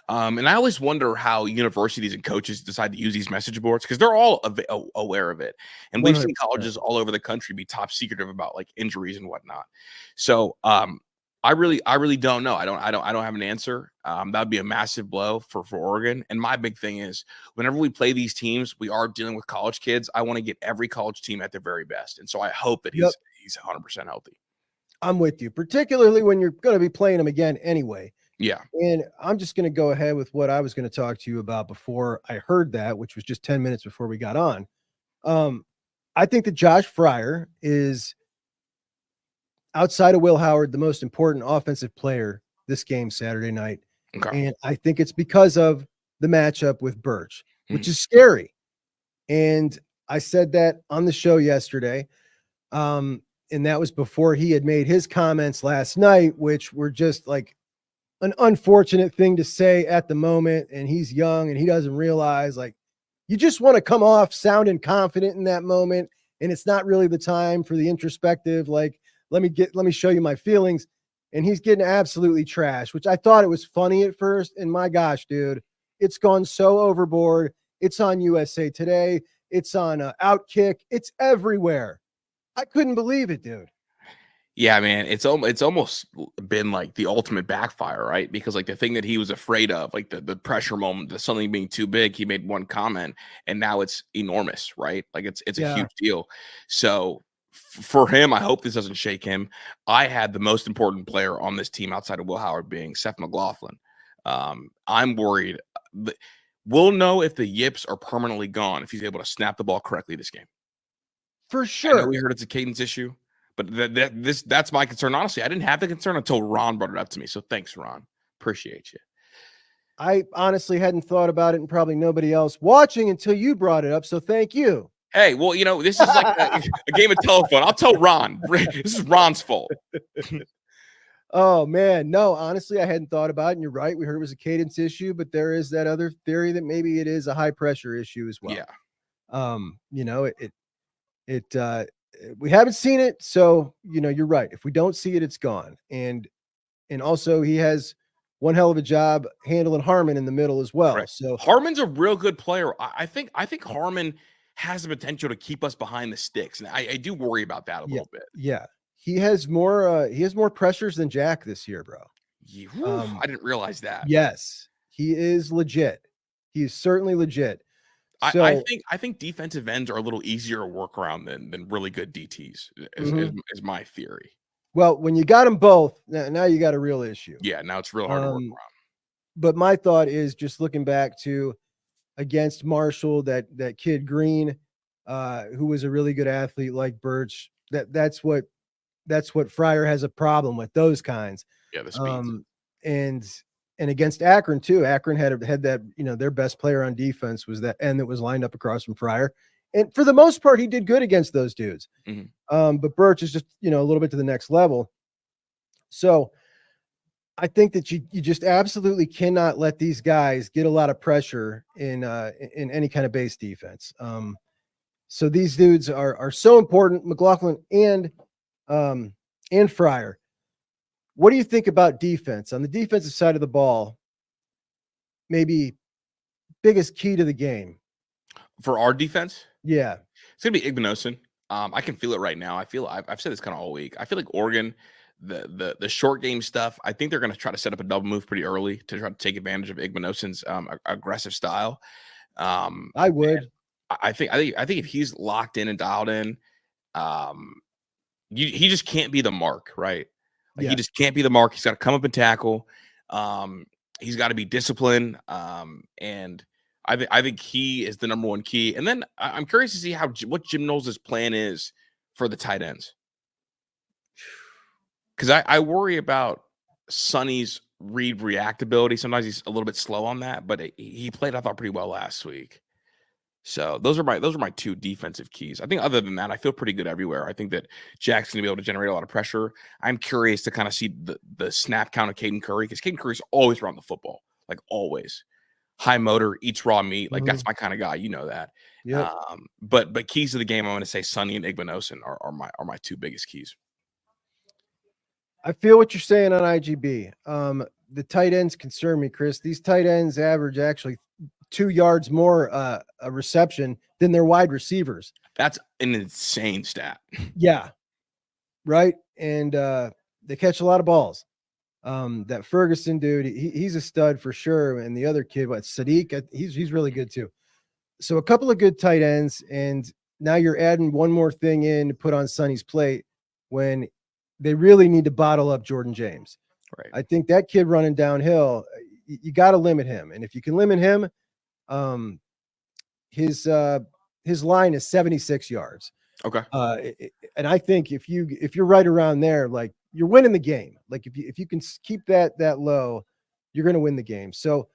And I always wonder how universities and coaches decide to use these message boards, because they're all aware of it. And we've 100%. Seen colleges all over the country be top secretive about like injuries and whatnot. So I really don't know. I don't have an answer. That would be a massive blow for Oregon. And my big thing is, whenever we play these teams, we are dealing with college kids. I want to get every college team at their very best. And so I hope that he's 100% healthy. I'm with you, particularly when you're going to be playing them again anyway. Yeah. And I'm just going to go ahead with what I was going to talk to you about before I heard that, which was just 10 minutes before we got on. I think that Josh Fryer is, outside of Will Howard, the most important offensive player this game Saturday night. Okay. And I think it's because of the matchup with Burch, which Mhm. is scary. And I said that on the show yesterday. And that was before he had made his comments last night, which were just like an unfortunate thing to say at the moment. And he's young and he doesn't realize, like, you just want to come off sounding confident in that moment. And it's not really the time for the introspective, like, let me show you my feelings. And he's getting absolutely trashed, which I thought it was funny at first. And my gosh, dude, it's gone so overboard. It's on USA Today. It's on Outkick. It's everywhere. I couldn't believe it, dude. Yeah, man, it's almost been like the ultimate backfire, right? Because like the thing that he was afraid of, like the pressure moment, the something being too big, he made one comment, and now it's enormous, right? Like it's a Yeah. huge deal. So for him, I hope this doesn't shake him. I had the most important player on this team outside of Will Howard being Seth McLaughlin. I'm worried. We'll know if the yips are permanently gone if he's able to snap the ball correctly this game. For I know sure. we heard it's a cadence issue, but that's my concern. Honestly, I didn't have the concern until Ron brought it up to me. So thanks, Ron. Appreciate you. I honestly hadn't thought about it, and probably nobody else watching until you brought it up. So thank you. Hey, well, this is like a game of telephone. I'll tell Ron. This is Ron's fault. Oh man, no, honestly, I hadn't thought about it. And you're right. We heard it was a cadence issue, but there is that other theory that maybe it is a high pressure issue as well. Yeah. We haven't seen it, so you're right. If we don't see it, it's gone. And also he has one hell of a job handling Harmon in the middle as well. Right. So Harmon's a real good player. I think Harmon has the potential to keep us behind the sticks, and I do worry about that a little bit. Yeah, he has more pressures than Jack this year, bro. I didn't realize that. Yes, he is legit. He is certainly legit. So, I think defensive ends are a little easier to work around than really good DTs is my theory. Well, when you got them both, now you got a real issue. Yeah, now it's real hard to work around. But my thought is just looking back to against Marshall, that kid Green, who was a really good athlete like Burch. That's what Fryer has a problem with, those kinds. Yeah, the speed. And against Akron too. Akron had that, their best player on defense was that end that was lined up across from Fryer. And for the most part, he did good against those dudes. Mm-hmm. But Burch is just, a little bit to the next level. So I think that you just absolutely cannot let these guys get a lot of pressure in any kind of base defense. So these dudes are so important, McLaughlin and Fryer. What do you think about defense on the defensive side of the ball? Maybe biggest key to the game for our defense? Yeah, it's gonna be Igbenogson. I can feel it right now. I've said this kind of all week. I feel like Oregon, the short game stuff, I think they're going to try to set up a double move pretty early to try to take advantage of Igbenogsson's aggressive style. I would. I think if he's locked in and dialed in, he just can't be the mark, right? Like he just can't be the mark. He's got to come up and tackle. He's got to be disciplined. And I think he is the number one key. And then I'm curious to see what Jim Knowles' plan is for the tight ends. Because I worry about Sonny's read reactability. Sometimes he's a little bit slow on that, but he played, I thought, pretty well last week. So those are my two defensive keys. I think other than that, I feel pretty good everywhere. I think that Jack's going to be able to generate a lot of pressure. I'm curious to kind of see the snap count of Caden Curry, because Caden Curry's always around the football, like always. High motor, eats raw meat. Like that's my kind of guy. You know that. Yeah. But keys to the game, I'm going to say Sonny and Igbenogson are my two biggest keys. I feel what you're saying on IGB. The tight ends concern me, Chris. These tight ends average actually 2 yards more a reception than their wide receivers. That's an insane stat. Yeah. Right. And they catch a lot of balls. That Ferguson dude, he's a stud for sure. And the other kid, Sadiq, he's really good too. So a couple of good tight ends, and now you're adding one more thing in to put on Sonny's plate when they really need to bottle up Jordan James. Right. I think that kid running downhill, you got to limit him. And if you can limit him, his line is 76 yards. Okay. And I think if you're right around there, like you're winning the game. Like if you can keep that low, you're going to win the game. So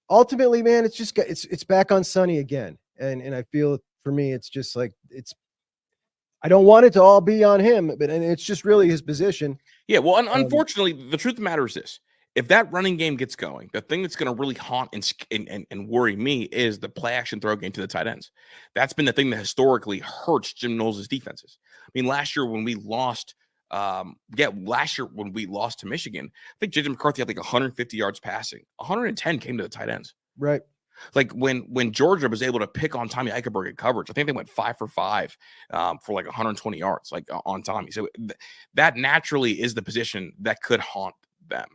ultimately, man, it's back on Sonny again. And I feel for me, it's just like I don't want it to all be on him, but it's just really his position. Yeah, well, unfortunately, the truth of the matter is this. If that running game gets going, the thing that's going to really haunt and worry me is the play action throw game to the tight ends. That's been the thing that historically hurts Jim Knowles' defenses. I mean, last year when we lost to Michigan, I think J.J. McCarthy had like 150 yards passing. 110 came to the tight ends. Right. Like when Georgia was able to pick on Tommy Eichenberg at coverage, I think they went 5 for 5 for like 120 yards, like on Tommy. So that naturally is the position that could haunt them.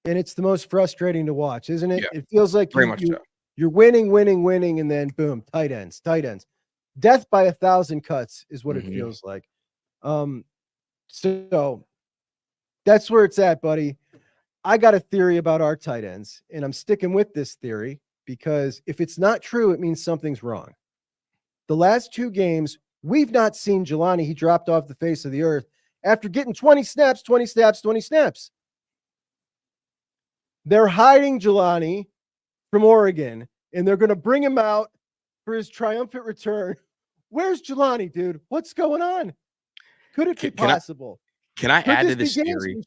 And it's the most frustrating to watch, isn't it? Yeah, it feels like you're winning, and then boom, tight ends. Death by 1,000 cuts is what it feels like. So that's where it's at, buddy. I got a theory about our tight ends, and I'm sticking with this theory because if it's not true, it means something's wrong. The last 2 games, we've not seen Jelani. He dropped off the face of the earth after getting 20 snaps. They're hiding Jelani from Oregon, and they're going to bring him out for his triumphant return. Where's Jelani, dude? What's going on? Could it be possible? Can I add to this theory?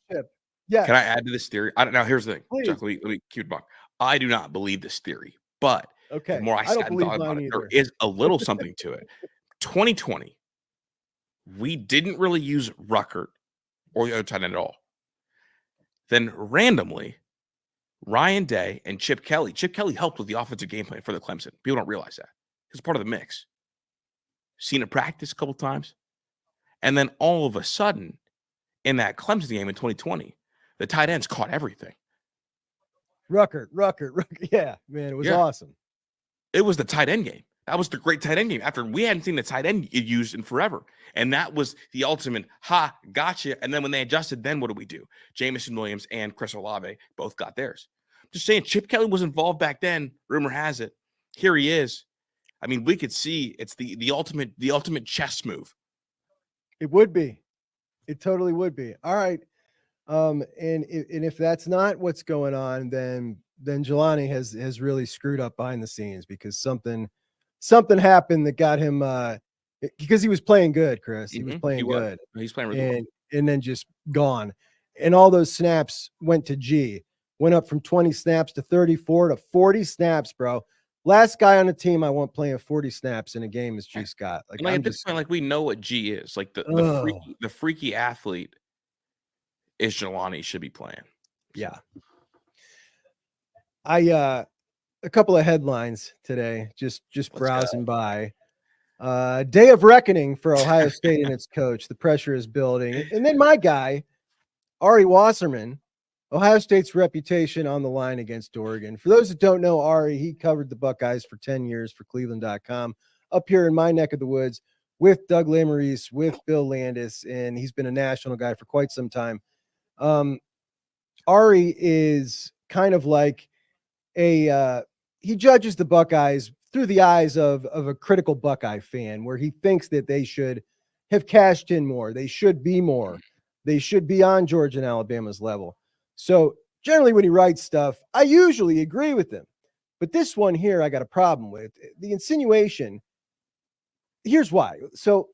Yeah. Can I add to this theory? I don't know. Here's the thing, Please. Chuck. Let me keep it back. I do not believe this theory, but okay, the more I sat and thought about it, there is a little something to it. 2020, we didn't really use Ruckert or the other tight end at all. Then randomly, Ryan Day and Chip Kelly. Chip Kelly helped with the offensive game plan for the Clemson. People don't realize that. He's part of the mix. Seen it practice a couple times. And then all of a sudden, in that Clemson game in 2020, the tight ends caught everything. Ruckert. Yeah, man, it was awesome. It was the tight end game. That was the great tight end game after we hadn't seen the tight end used in forever. And that was the ultimate, gotcha. And then when they adjusted, then what do we do? Jamison Williams and Chris Olave both got theirs. Just saying, Chip Kelly was involved back then. Rumor has it. Here he is. I mean, we could see it's the ultimate chess move. It would be. It totally would be. All right. And if that's not what's going on, then Jelani has really screwed up behind the scenes because something happened that got him because he was playing good, Chris. He was playing good. He's playing really well. And then just gone. And all those snaps went to G. Went up from 20 snaps to 34 to 40 snaps, bro. Last guy on the team I want playing 40 snaps in a game is G. Scott. Like at this point, like we know what G is. Like the freaky athlete is Jelani should be playing. Yeah. A couple of headlines today, just browsing by. Day of reckoning for Ohio State and its coach. The pressure is building. And then my guy, Ari Wasserman, Ohio State's reputation on the line against Oregon. For those that don't know Ari, he covered the Buckeyes for 10 years for Cleveland.com up here in my neck of the woods with Doug Lesmerises, with Bill Landis, and he's been a national guy for quite some time. Ari is kind of like he judges the Buckeyes through the eyes of a critical Buckeye fan, where he thinks that they should have cashed in more. They should be more. They should be on Georgia and Alabama's level. So generally when he writes stuff, I usually agree with him. But this one here, I got a problem with. The insinuation, here's why. So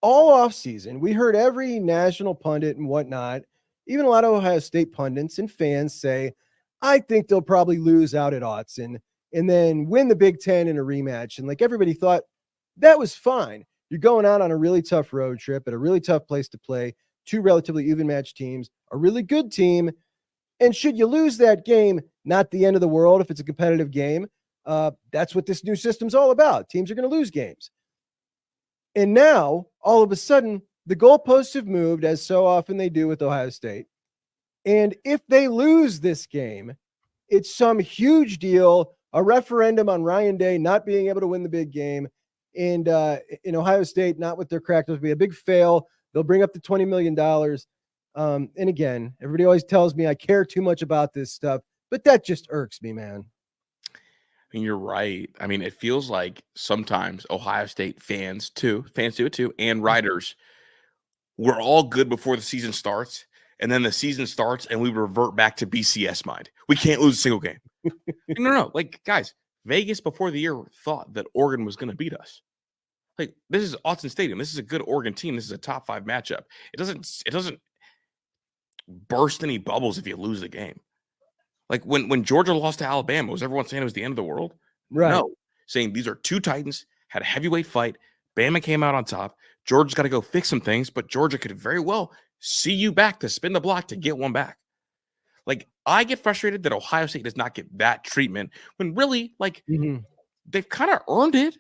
all offseason, we heard every national pundit and whatnot, even a lot of Ohio State pundits and fans say, I think they'll probably lose out at Autzen and then win the Big Ten in a rematch. And like everybody thought that was fine. You're going out on a really tough road trip at a really tough place to play, 2 relatively even matched teams, a really good team. And should you lose that game, not the end of the world if it's a competitive game. That's what this new system's all about. Teams are going to lose games. And now, all of a sudden, the goalposts have moved, as so often they do with Ohio State. And if they lose this game, it's some huge deal, a referendum on Ryan Day not being able to win the big game. And in Ohio State, not with their crack, it'll be a big fail. They'll bring up the $20 million. And again, everybody always tells me I care too much about this stuff, but that just irks me, man. I mean, you're right. I mean, it feels like sometimes Ohio State fans do it too, and writers we're all good before the season starts, and then the season starts and we revert back to BCS mind. We can't lose a single game. No. Like, guys, Vegas before the year thought that Oregon was going to beat us. Like, this is Autzen Stadium. This is a good Oregon team. This is a top 5 matchup. It doesn't burst any bubbles if you lose the game. Like when Georgia lost to Alabama, was everyone saying it was the end of the world? Right. No, saying these are two Titans, had a heavyweight fight. Bama came out on top. Georgia's got to go fix some things, but Georgia could very well see you back to spin the block to get one back. Like, I get frustrated that Ohio State does not get that treatment when really, like, they've kind of earned it.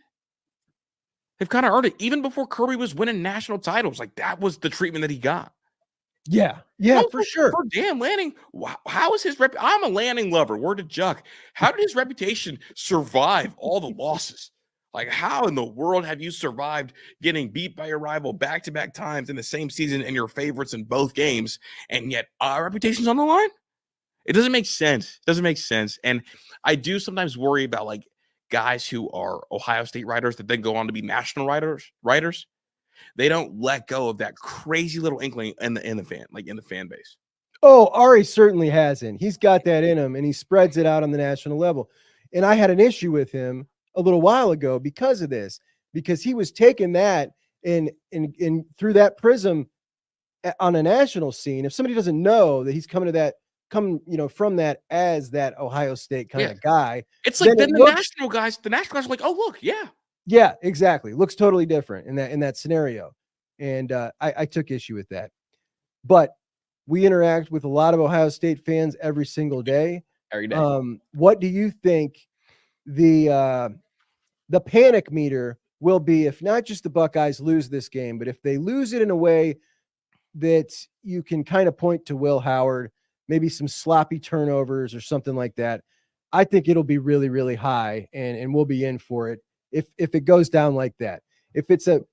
They've kind of earned it. Even before Kirby was winning national titles, like, that was the treatment that he got. Yeah, for sure. For Dan Lanning, how is his rep? I'm a Lanning lover. Word to Juck. How did his reputation survive all the losses? Like, how in the world have you survived getting beat by your rival back-to-back times in the same season and your favorites in both games, and yet our reputation's on the line? It doesn't make sense. It doesn't make sense. And I do sometimes worry about, like, guys who are Ohio State writers that then go on to be national writers. They don't let go of that crazy little inkling in the fan base. Oh, Ari certainly hasn't. He's got that in him, and he spreads it out on the national level. And I had an issue with him a little while ago because of this, because he was taking that in through that prism on a national scene. If somebody doesn't know that he's coming from that as that Ohio State kind of guy, it's like then the national guys are like, oh, look, yeah, exactly. Looks totally different in that scenario. And I took issue with that. But we interact with a lot of Ohio State fans every single day. Every day. What do you think the panic meter will be if not just the Buckeyes lose this game, but if they lose it in a way that you can kind of point to Will Howard, maybe some sloppy turnovers or something like that? I think it'll be really, really high, and we'll be in for it if it goes down like that. If it's a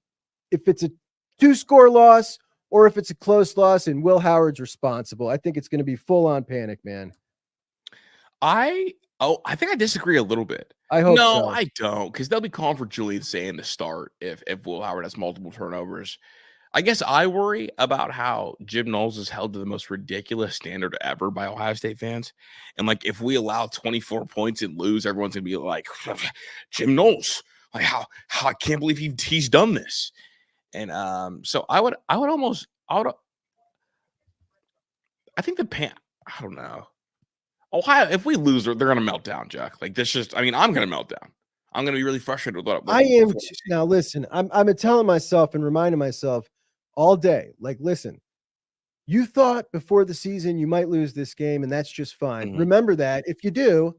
2-score loss or if it's a close loss and Will Howard's responsible, I think it's going to be full on panic, man. I think I disagree a little bit. I hope no, so. I don't, because they'll be calling for Julian Sand to start if Will Howard has multiple turnovers. I guess I worry about how Jim Knowles is held to the most ridiculous standard ever by Ohio State fans. And, like, if we allow 24 points and lose, everyone's going to be like, Jim Knowles, like, how I can't believe he's done this. And so I think I don't know. Ohio, if we lose, they're going to melt down, Jack. Like, this I'm going to melt down. I'm going to be really frustrated with what I am. Now, listen, I'm telling myself and reminding myself all day, like, listen, you thought before the season you might lose this game, and that's just fine. Mm-hmm. Remember that. If you do,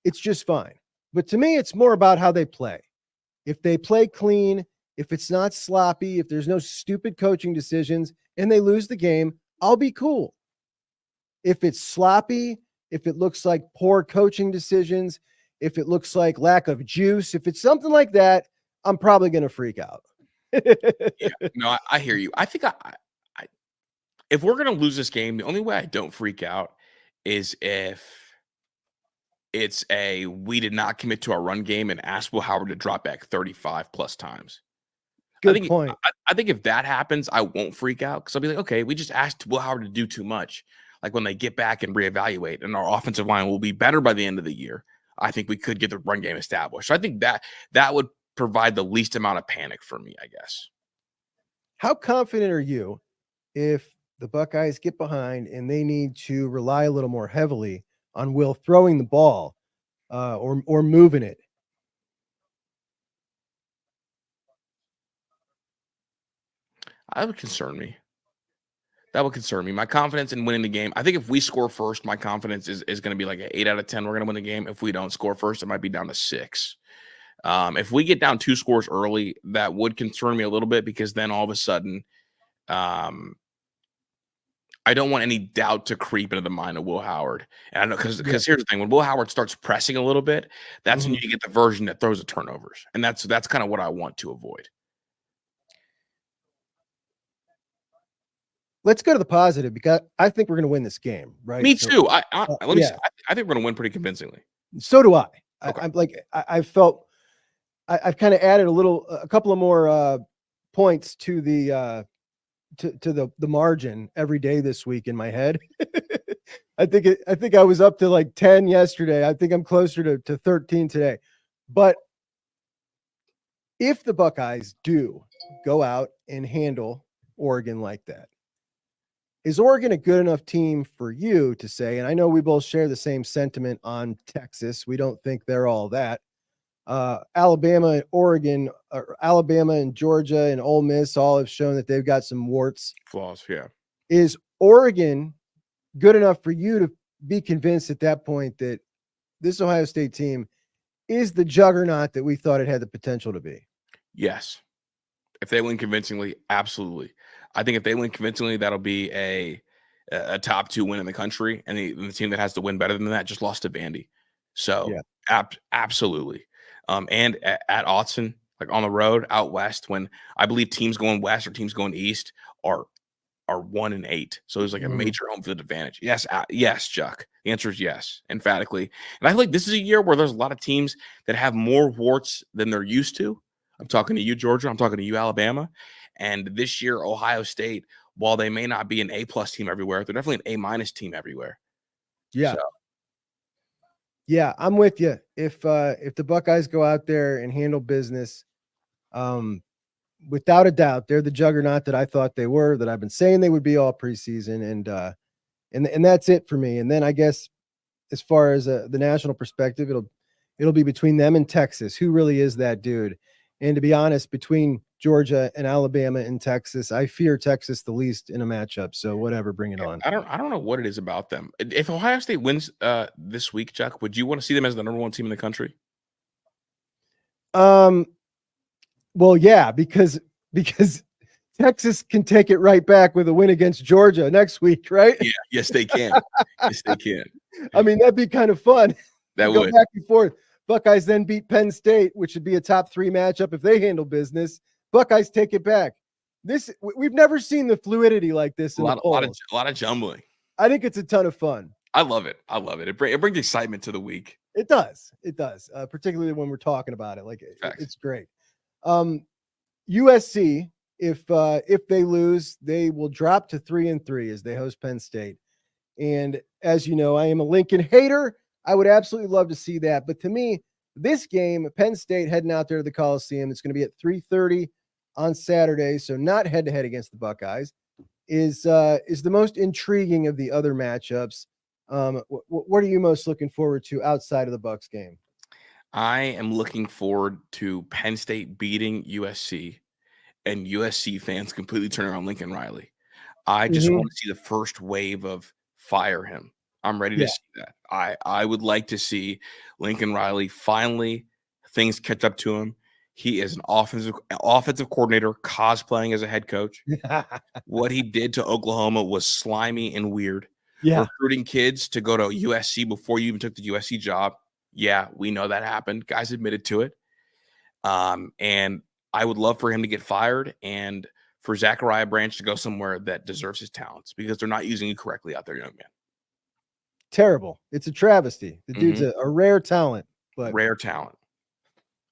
it's just fine. But to me, it's more about how they play. If they play clean, if it's not sloppy, if there's no stupid coaching decisions and they lose the game, I'll be cool. If it's sloppy, if it looks like poor coaching decisions, if it looks like lack of juice, if it's something like that, I'm probably going to freak out. Yeah, no, I hear you. I think if we're going to lose this game, the only way I don't freak out is if it's we did not commit to our run game and ask Will Howard to drop back 35 plus times. Good point. I think if that happens, I won't freak out because I'll be like, okay, we just asked Will Howard to do too much. Like, when they get back and reevaluate, and our offensive line will be better by the end of the year, I think we could get the run game established. So I think that would provide the least amount of panic for me, I guess. How confident are you if the Buckeyes get behind and they need to rely a little more heavily on Will throwing the ball or moving it? That would concern me. My confidence in winning the game. I think if we score first, my confidence is going to be like an 8 out of 10. We're going to win the game. If we don't score first, it might be down to 6. If we get down 2 scores early, that would concern me a little bit because then all of a sudden, I don't want any doubt to creep into the mind of Will Howard. And I know because here's the thing: when Will Howard starts pressing a little bit, that's when you get the version that throws the turnovers, and that's kind of what I want to avoid. Let's go to the positive because I think we're going to win this game, right? Me too. I think we're going to win pretty convincingly. So do I. Okay. I'm like, I've felt I've kind of added a couple of more points to the to the margin every day this week in my head. I think I was up to like 10 yesterday. I think I'm closer to 13 today. But if the Buckeyes do go out and handle Oregon like that, is Oregon a good enough team for you to say, and I know we both share the same sentiment on Texas, we don't think they're all that. Alabama and Oregon, or Alabama and Georgia and Ole Miss all have shown that they've got some warts. Flaws, yeah. Is Oregon good enough for you to be convinced at that point that this Ohio State team is the juggernaut that we thought it had the potential to be? Yes. If they win convincingly, absolutely. I think if they win convincingly, that'll be a top 2 win in the country. And the team that has to win better than that just lost to Vandy. So yeah. Absolutely. And at Autzen, like on the road out west, when I believe teams going west or teams going east are 1-8. So there's like a major home field advantage. Yes, Juck. The answer is yes, emphatically. And I feel like this is a year where there's a lot of teams that have more warts than they're used to. I'm talking to you, Georgia. I'm talking to you, Alabama. And this year, Ohio State, while they may not be an A+ team everywhere, they're definitely an A- team everywhere. Yeah. So. Yeah, I'm with you. If the Buckeyes go out there and handle business, without a doubt, they're the juggernaut that I thought they were, that I've been saying they would be all preseason, and that's it for me. And then I guess as far as the national perspective, it'll be between them and Texas. Who really is that dude? And to be honest, between Georgia and Alabama and Texas, I fear Texas the least in a matchup. So whatever, bring it on. I don't know what it is about them. If Ohio State wins this week, Chuck, would you want to see them as the number 1 team in the country? Well, yeah, because Texas can take it right back with a win against Georgia next week, right? Yeah, yes, they can. Yes, they can. I mean, that'd be kind of fun. That would go back and forth. Buckeyes then beat Penn State, which would be a top 3 matchup if they handle business. Buckeyes take it back. We've never seen the fluidity like this. A lot of jumbling. I think it's a ton of fun. I love it. It brings excitement to the week. It does. Particularly when we're talking about it. Like it's great. USC, if they lose, they will drop to 3-3 as they host Penn State. And as you know, I am a Lincoln hater. I would absolutely love to see that. But to me, this game, Penn State heading out there to the Coliseum, it's going to be at 3:30 on Saturday, so not head-to-head against the Buckeyes, is the most intriguing of the other matchups. What are you most looking forward to outside of the Bucks game? I am looking forward to Penn State beating USC and USC fans completely turning on Lincoln Riley. I just want to see the first wave of fire him. I'm ready to see that. I would like to see Lincoln Riley finally things catch up to him. He is an offensive coordinator cosplaying as a head coach. What he did to Oklahoma was slimy and weird. Yeah. Recruiting kids to go to USC before you even took the USC job. Yeah, we know that happened. Guys admitted to it. And I would love for him to get fired and for Zachariah Branch to go somewhere that deserves his talents because they're not using you correctly out there, young man. Terrible. It's a travesty. The dude's a rare talent. But rare talent.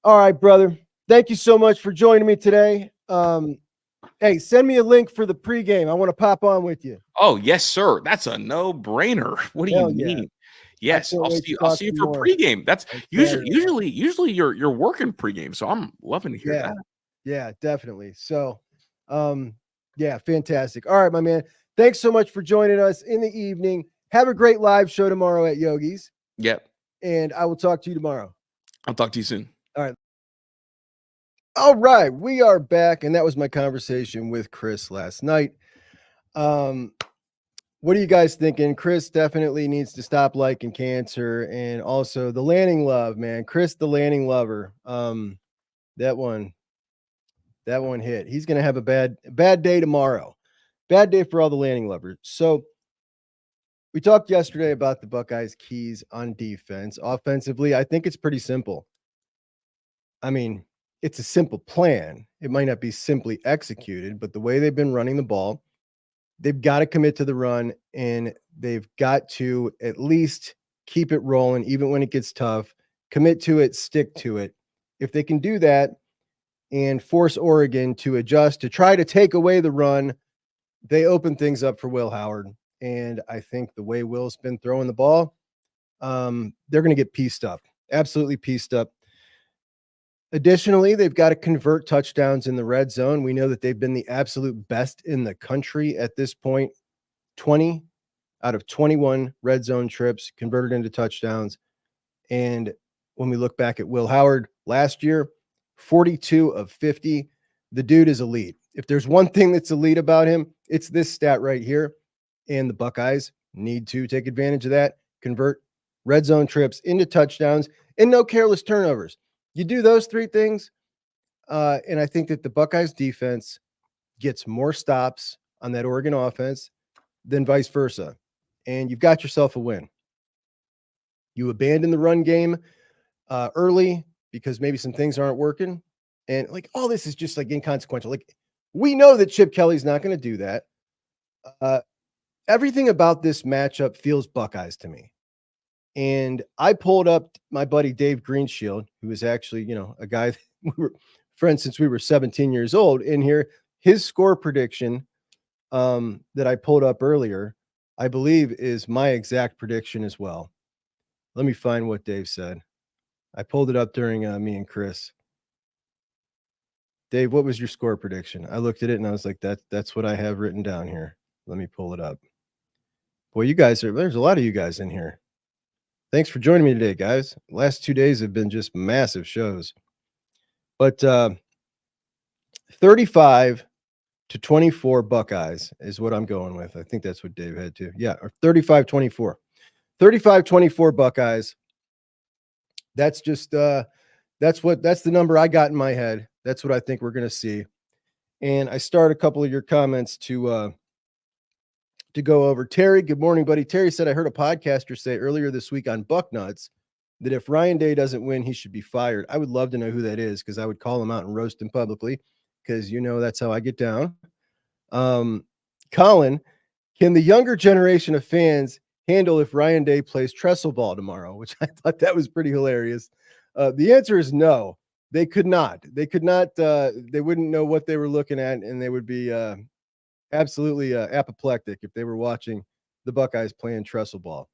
All right, brother. Thank you so much for joining me today. Hey, send me a link for the pregame. I want to pop on with you. Oh, yes, sir. That's a no-brainer. What do you mean? Yes, I'll see you for pregame. That's usually you're working pregame, so I'm loving to hear that. Yeah, definitely. So, yeah, fantastic. All right, my man. Thanks so much for joining us in the evening. Have a great live show tomorrow at Yogi's. Yep. And I will talk to you tomorrow. I'll talk to you soon. All right. All right. We are back. And that was my conversation with Kris last night. What are you guys thinking? Kris definitely needs to stop liking cancer. And also the Lanning love, man. Kris, the Lanning lover. That one hit. He's going to have a bad day tomorrow. Bad day for all the Lanning lovers. So, we talked yesterday about the Buckeyes' keys on defense. Offensively, I think it's pretty simple. I mean, it's a simple plan. It might not be simply executed, but the way they've been running the ball, they've got to commit to the run, and they've got to at least keep it rolling, even when it gets tough. Commit to it, stick to it. If they can do that and force Oregon to adjust, to try to take away the run, they open things up for Will Howard. And I think the way Will's been throwing the ball, they're going to get pieced up, absolutely pieced up. Additionally, they've got to convert touchdowns in the red zone. We know that they've been the absolute best in the country at this point. 20 out of 21 red zone trips converted into touchdowns. And when we look back at Will Howard last year, 42 of 50. The dude is elite. If there's one thing that's elite about him, it's this stat right here. And the Buckeyes need to take advantage of that, convert red zone trips into touchdowns, and no careless turnovers. You do those three things, and I think that the Buckeyes defense gets more stops on that Oregon offense than vice versa. And you've got yourself a win. You abandon the run game early because maybe some things aren't working. And like all this is just like inconsequential. Like we know that Chip Kelly's not going to do that. Everything about this matchup feels Buckeyes to me. And I pulled up my buddy Dave Greenshield, who is actually, a guy that we were friends since we were 17 years old. In here, his score prediction that I pulled up earlier, I believe is my exact prediction as well. Let me find what Dave said. I pulled it up during me and Kris. Dave, what was your score prediction? I looked at it and I was like, that's what I have written down here. Let me pull it up. Boy, there's a lot of you guys in here. Thanks for joining me today, guys. Last 2 days have been just massive shows. But 35-24 Buckeyes is what I'm going with. I think that's what Dave had too. Yeah, or 35-24. 35-24 Buckeyes. That's just that's the number I got in my head. That's what I think we're going to see. And I start a couple of your comments to go over. Terry, good morning, buddy. Terry said, I heard a podcaster say earlier this week on Bucknuts that if Ryan Day doesn't win, he should be fired. I would love to know who that is because I would call him out and roast him publicly because that's how I get down. Colin, can the younger generation of fans handle if Ryan Day plays trestle ball tomorrow? Which I thought that was pretty hilarious. The answer is no. They could not. They could not. They wouldn't know what they were looking at, and they would be absolutely apoplectic if they were watching the Buckeyes playing trestle ball.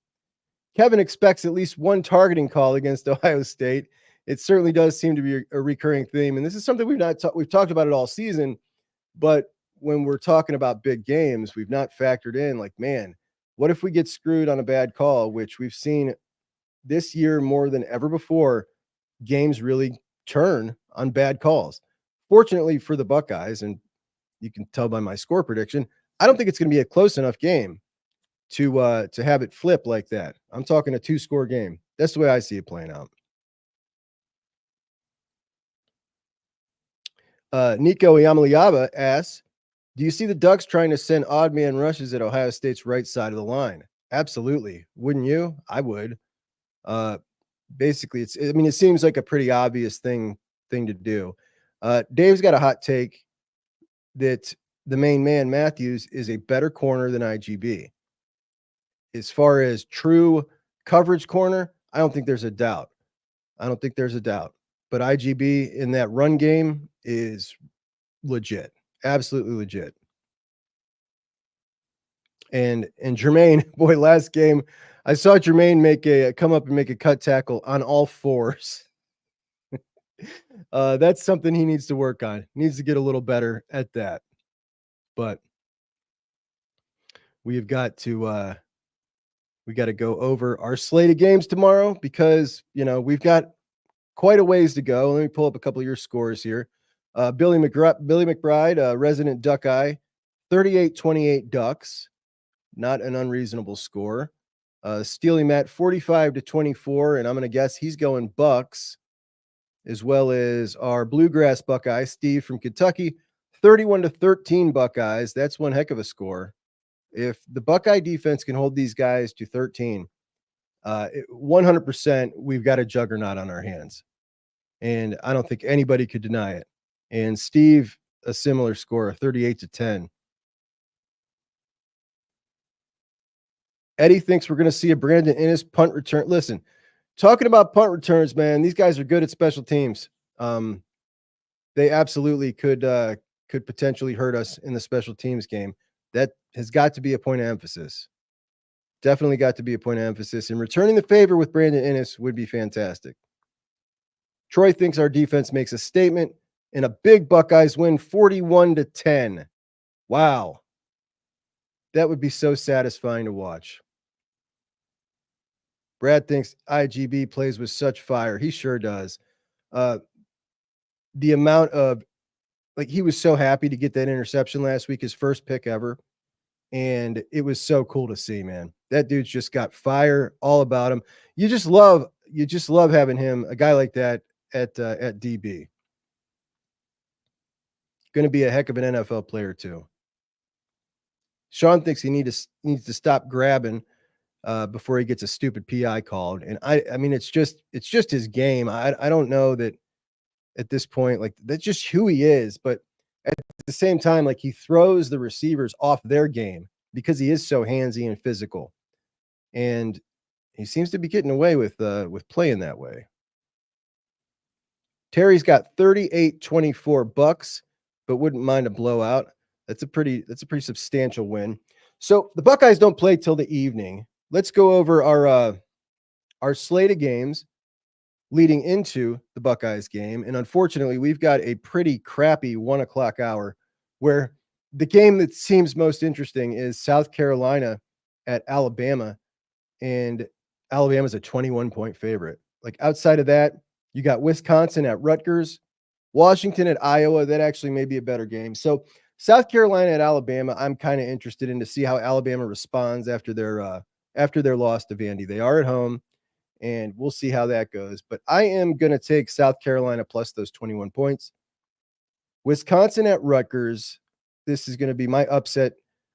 Kevin expects at least one targeting call against Ohio State. It certainly does seem to be a recurring theme, and this is something we've talked about it all season. But when we're talking about big games, we've not factored in like, man, what if we get screwed on a bad call, which we've seen this year more than ever before. Games really turn on bad calls. Fortunately for the Buckeyes, and you can tell by my score prediction, I don't think it's going to be a close enough game to have it flip like that. I'm talking a 2-score game. That's the way I see it playing out. Nico Iamaliaba asks, do you see the Ducks trying to send odd man rushes at Ohio State's right side of the line? Absolutely. Wouldn't you? I would. Basically, it seems like a pretty obvious thing to do. Dave's got a hot take that the main man, Matthews, is a better corner than IGB. As far as true coverage corner, I don't think there's a doubt. But IGB in that run game is legit. Absolutely legit. And Jermaine, boy, last game, I saw Jermaine come up and make a cut tackle on all fours. That's something he needs to work on. Needs to get a little better at that. But we've got to go over our slate of games tomorrow because we've got quite a ways to go. Let me pull up a couple of your scores here. Billy McBride, resident Buckeye, 38-28 Ducks. Not an unreasonable score. Steely Matt, 45-24, and I'm going to guess he's going Bucks, as well as our Bluegrass Buckeye, Steve from Kentucky, 31-13 Buckeyes. That's one heck of a score. If the Buckeye defense can hold these guys to 13, 100%, we've got a juggernaut on our hands. And I don't think anybody could deny it. And Steve, a similar score, 38-10. Eddie thinks we're going to see a Brandon Inniss punt return. Listen, talking about punt returns, man, these guys are good at special teams. They absolutely could potentially hurt us in the special teams game. That has got to be a point of emphasis. Definitely got to be a point of emphasis. And returning the favor with Brandon Inniss would be fantastic. Troy thinks our defense makes a statement and a big Buckeyes win 41-10. Wow. That would be so satisfying to watch. Brad thinks IGB plays with such fire. He sure does. The amount of, like, he was so happy to get that interception last week, his first pick ever. And it was so cool to see, man. That dude's just got fire all about him. You just love having him, a guy like that at DB. Going to be a heck of an NFL player too. Sean thinks he needs to stop grabbing before he gets a stupid PI called. And I mean, it's just his game. I don't know that at this point, like, that's just who he is. But at the same time, like, he throws the receivers off their game because he is so handsy and physical. And he seems to be getting away with playing that way. Terry's got 38-24 Bucks, but wouldn't mind a blowout. That's a pretty substantial win. So the Buckeyes don't play till the evening. Let's go over our slate of games leading into the Buckeyes game. And unfortunately, we've got a pretty crappy 1 o'clock hour where the game that seems most interesting is South Carolina at Alabama. And Alabama's a 21-point favorite. Like, outside of that, you got Wisconsin at Rutgers, Washington at Iowa. That actually may be a better game. So South Carolina at Alabama, I'm kind of interested in to see how Alabama responds after their loss to Vandy. They are at home, and we'll see how that goes. But I am going to take South Carolina plus those 21 points. Wisconsin at Rutgers. This is going to be my upset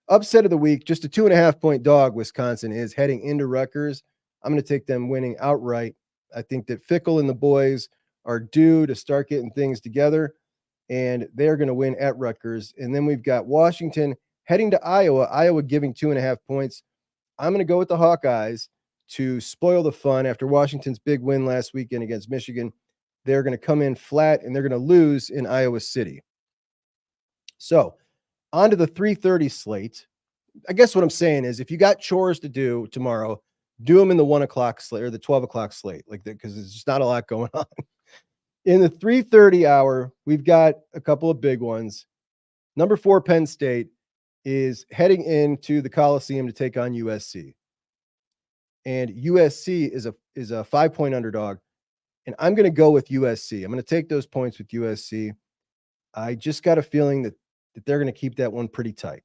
of the week. Just a 2.5-point dog. Wisconsin is heading into Rutgers. I'm going to take them winning outright. I think that Fickle and the boys are due to start getting things together, and they're going to win at Rutgers. And then we've got Washington heading to Iowa. Iowa giving 2.5 points. I'm going to go with the Hawkeyes to spoil the fun after Washington's big win last weekend against Michigan. They're going to come in flat, and they're going to lose in Iowa City. So on to the 3:30 slate. I guess what I'm saying is, if you got chores to do tomorrow, do them in the 1 o'clock slate or the 12 o'clock slate, like that, because there's just not a lot going on. In the 3:30 hour, we've got a couple of big ones. Number 4, Penn State is heading into the Coliseum to take on USC. And USC is a 5-point underdog. And I'm going to go with USC. I'm going to take those points with USC. I just got a feeling that they're going to keep that one pretty tight.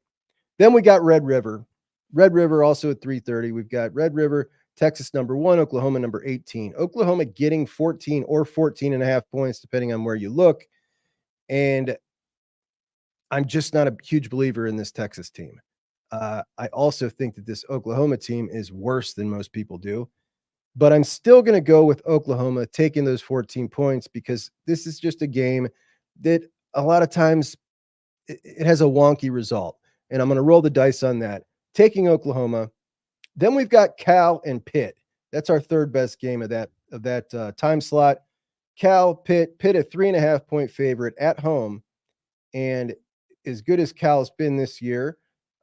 Then we got Red River. Red River also at 3:30. We've got Red River, Texas number 1, Oklahoma number 18. Oklahoma getting 14 or 14.5 points, depending on where you look. And I'm just not a huge believer in this Texas team. I also think that this Oklahoma team is worse than most people do. But I'm still going to go with Oklahoma taking those 14 points because this is just a game that a lot of times it has a wonky result. And I'm going to roll the dice on that, taking Oklahoma. Then we've got Cal and Pitt. That's our third best game of that time slot. Cal, Pitt a 3.5-point favorite at home. And as good as Cal's been this year,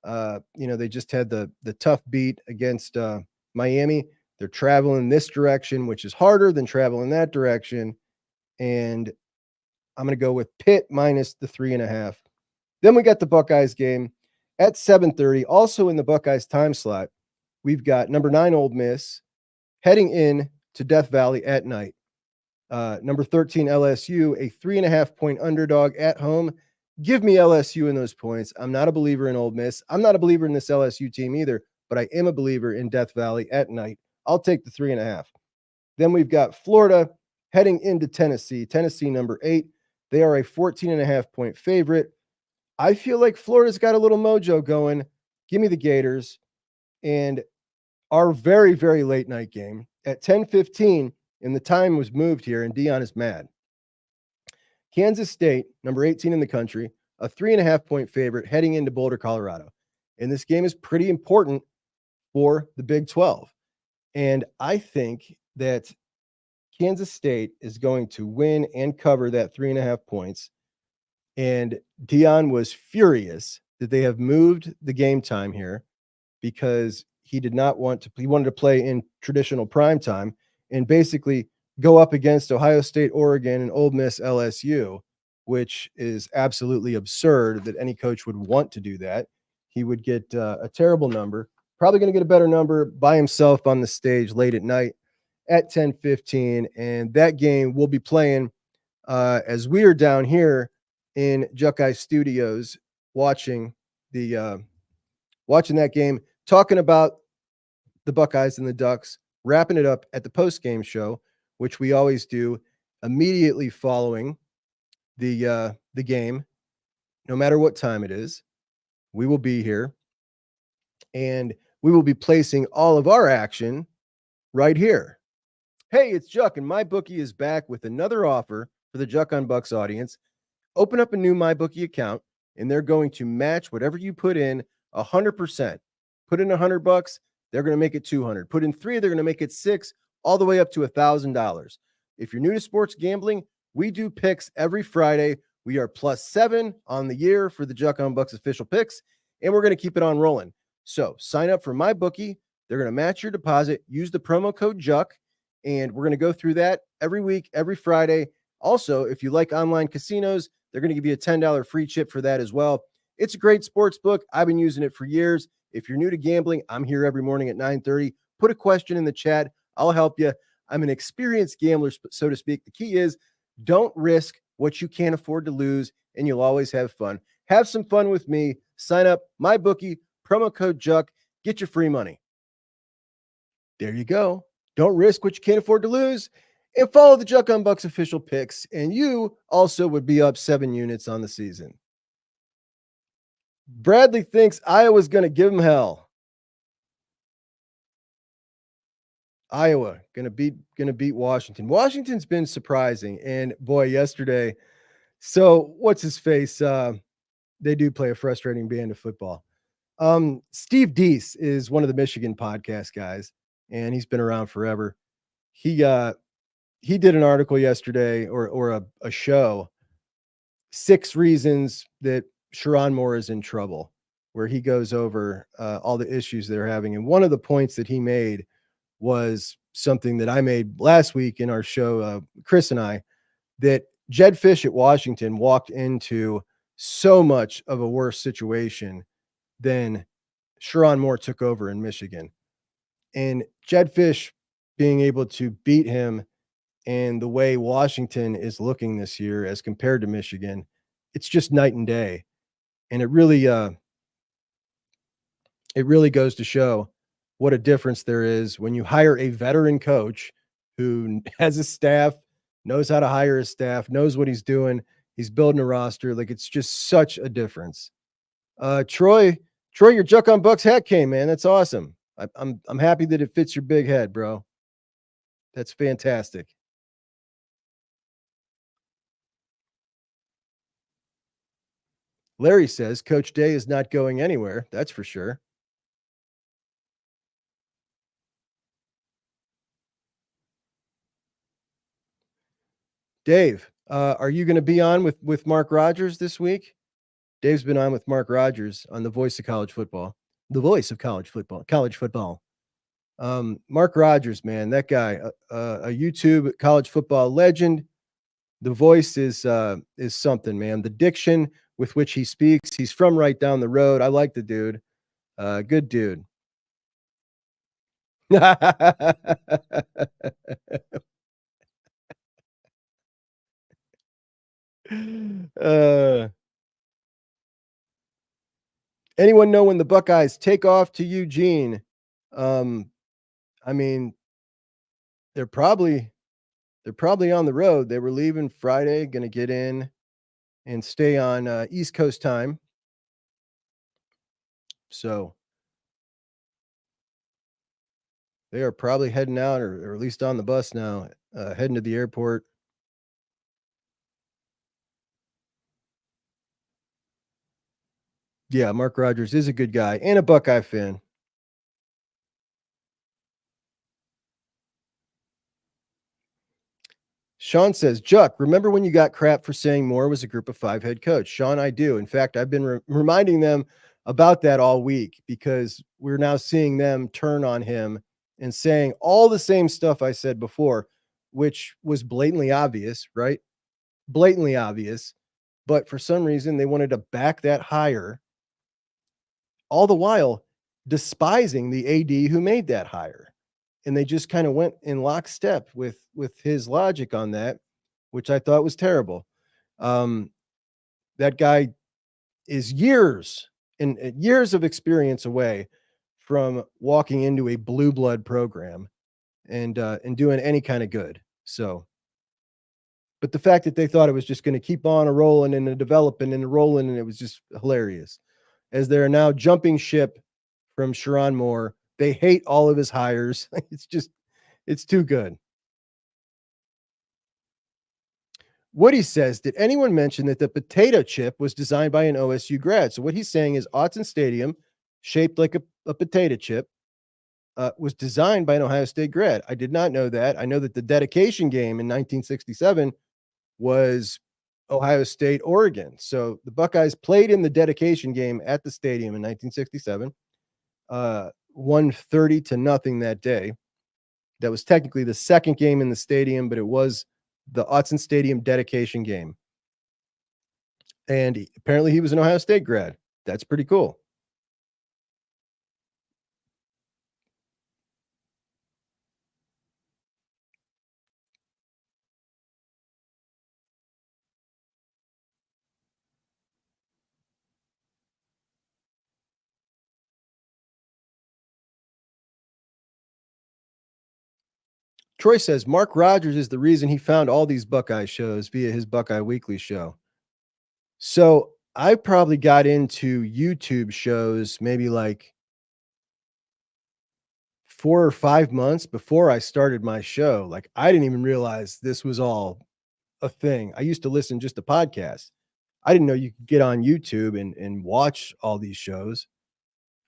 they just had the tough beat against Miami. They're traveling this direction, which is harder than traveling that direction. And I'm going to go with Pitt minus the 3.5. Then we got the Buckeyes game at 7:30. Also in the Buckeyes time slot, we've got number 9 Ole Miss heading in to Death Valley at night. Number 13 LSU, a 3.5-point underdog at home. Give me LSU in those points. I'm not a believer in Ole Miss. I'm not a believer in this LSU team either, but I am a believer in Death Valley at night. I'll take the 3.5. Then we've got Florida heading into Tennessee. Tennessee number 8. They are a 14.5-point favorite. I feel like Florida's got a little mojo going. Give me the Gators. And our very, very late night game at 10:15, and the time was moved here, and Dion is mad. Kansas State, number 18 in the country, a 3.5-point favorite heading into Boulder, Colorado. And this game is pretty important for the Big 12. And I think that Kansas State is going to win and cover that 3.5 points. And Dion was furious that they have moved the game time here because he did not want to. He wanted to play in traditional prime time and basically go up against Ohio State, Oregon, and Ole Miss, LSU, which is absolutely absurd that any coach would want to do that. He would get a terrible number. Probably going to get a better number by himself on the stage late at night at 10:15, and that game will be playing as we are down here in Buckeye Studios watching that game, talking about the Buckeyes and the Ducks, wrapping it up at the post-game show, which we always do immediately following the game, no matter what time it is. We will be here, and we will be placing all of our action right here. Hey, it's Juck, and MyBookie is back with another offer for the Juck on Bucks audience. Open up a new MyBookie account, and they're going to match whatever you put in 100%. Put in $100, they're going to make it $200. Put in $3, they're going to make it $6, all the way up to $1,000. If you're new to sports gambling, we do picks every Friday. We are +7 on the year for the Juck on Bucks official picks, and we're going to keep it on rolling. So sign up for MyBookie. They're going to match your deposit. Use the promo code JUCK, and we're going to go through that every week, every Friday. Also, if you like online casinos, they're going to give you a $10 free chip for that as well. It's a great sports book. I've been using it for years. If you're new to gambling, I'm here every morning at 9:30. Put a question in the chat. I'll help you. I'm an experienced gambler, so to speak. The key is don't risk what you can't afford to lose, and you'll always have fun. Have some fun with me. Sign up, MyBookie, promo code JUCK. Get your free money. There you go. Don't risk what you can't afford to lose, and follow the Juck on Bucks official picks, and you also would be up 7 units on the season. Bradley thinks Iowa's going to give him hell. Iowa going to beat Washington. Washington's been surprising, and boy, yesterday. So what's his face? They do play a frustrating brand of football. Steve Deese is one of the Michigan podcast guys, and he's been around forever. He did an article yesterday or a show, 6 reasons that Sherrone Moore is in trouble, where he goes over all the issues they're having. And one of the points that he made was something that I made last week in our show, Kris and I, that Jedd Fisch at Washington walked into so much of a worse situation than Sherrone Moore took over in Michigan. And Jedd Fisch being able to beat him and the way Washington is looking this year as compared to Michigan, it's just night and day. And it really goes to show what a difference there is when you hire a veteran coach who has a staff, knows how to hire a staff, knows what he's doing. He's building a roster. Like, it's just such a difference. Troy, your Juck on Bucks hat came, man. That's awesome. I'm happy that it fits your big head, bro. That's fantastic. Larry says Coach Day is not going anywhere. That's for sure. Dave, are you going to be on with Mark Rogers this week? Dave's been on with Mark Rogers on the voice of college football. The voice of college football. Mark Rogers, man, that guy, a YouTube college football legend. The voice is something, man. The diction with which he speaks. He's from right down the road. I like the dude. Good dude. Anyone know when the Buckeyes take off to Eugene? I mean, they're probably on the road. They were leaving Friday, going to get in and stay on East Coast time. So they are probably heading out, or at least on the bus now, heading to the airport. Yeah, Mark Rogers is a good guy and a Buckeye fan. Sean says, Juck, remember when you got crap for saying Moore was a group of 5 head coach? Sean, I do. In fact, I've been reminding them about that all week because we're now seeing them turn on him and saying all the same stuff I said before, which was blatantly obvious, right? Blatantly obvious. But for some reason, they wanted to back that hire, all the while despising the AD who made that hire. And they just kind of went in lockstep with his logic on that, which I thought was terrible. That guy is years and years of experience away from walking into a blue blood program and doing any kind of good. So, but the fact that they thought it was just going to keep on rolling and developing and rolling, and it was just hilarious. As they're now jumping ship from Sharon Moore, they hate all of his hires. It's too good. Woody says, did anyone mention that the potato chip was designed by an OSU grad? So what he's saying is Autzen Stadium, shaped like a potato chip, was designed by an Ohio State grad. I did not know that. I know that the dedication game in 1967 was Ohio State, Oregon. So the Buckeyes played in the dedication game at the stadium in 1967, won 30-0 that day. That was technically the second game in the stadium, but it was the Autzen Stadium dedication game. And apparently he was an Ohio State grad. That's pretty cool. Troy says Mark Rogers is the reason he found all these Buckeye shows via his Buckeye Weekly show. So I probably got into YouTube shows maybe like 4 or 5 months before I started my show. Like I didn't even realize this was all a thing. I used to listen just to podcasts. I didn't know you could get on YouTube and watch all these shows.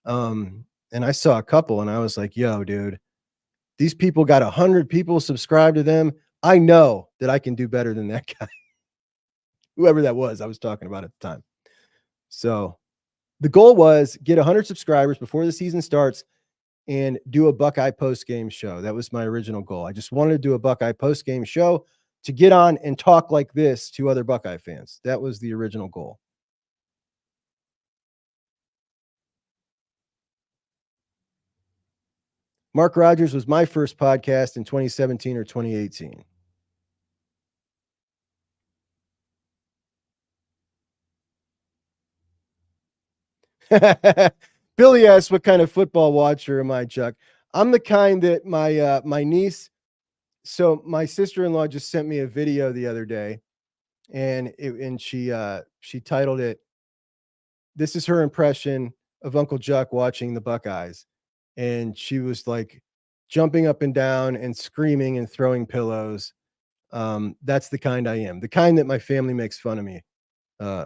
And I saw a couple and I was like, yo, dude, these people got 100 people subscribed to them. I know that I can do better than that guy. Whoever that was I was talking about at the time. So the goal was get 100 subscribers before the season starts and do a Buckeye post-game show. That was my original goal. I just wanted to do a Buckeye post-game show to get on and talk like this to other Buckeye fans. That was the original goal. Mark Rogers was my first podcast in 2017 or 2018. Billy asks, what kind of football watcher am I, Chuck? I'm the kind that my niece, so my sister-in-law just sent me a video the other day, and she titled it, this is her impression of Uncle Juck watching the Buckeyes. And she was like jumping up and down and screaming and throwing pillows. That's the kind I am, the kind that my family makes fun of me.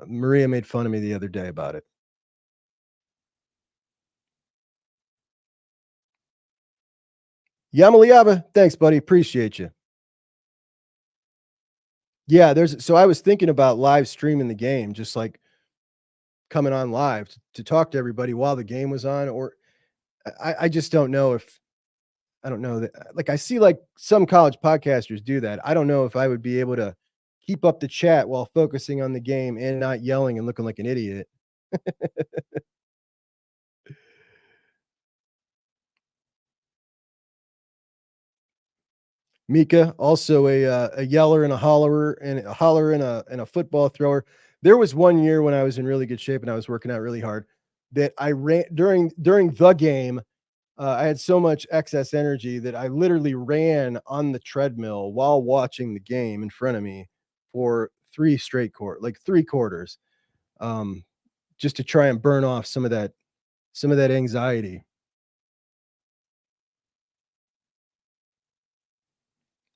Maria made fun of me the other day about it. Yamaliava, thanks, buddy. Appreciate you. Yeah, so I was thinking about live streaming the game, just like coming on live to talk to everybody while the game was on, or I just don't know if I don't know that, like, I see like some college podcasters do that. I don't know if I would be able to keep up the chat while focusing on the game and not yelling and looking like an idiot. Mika, also a yeller and a hollerer and a football thrower. There was one year when I was in really good shape and I was working out really hard that I ran during the game. I had so much excess energy that I literally ran on the treadmill while watching the game in front of me for 3 quarters, just to try and burn off some of that anxiety.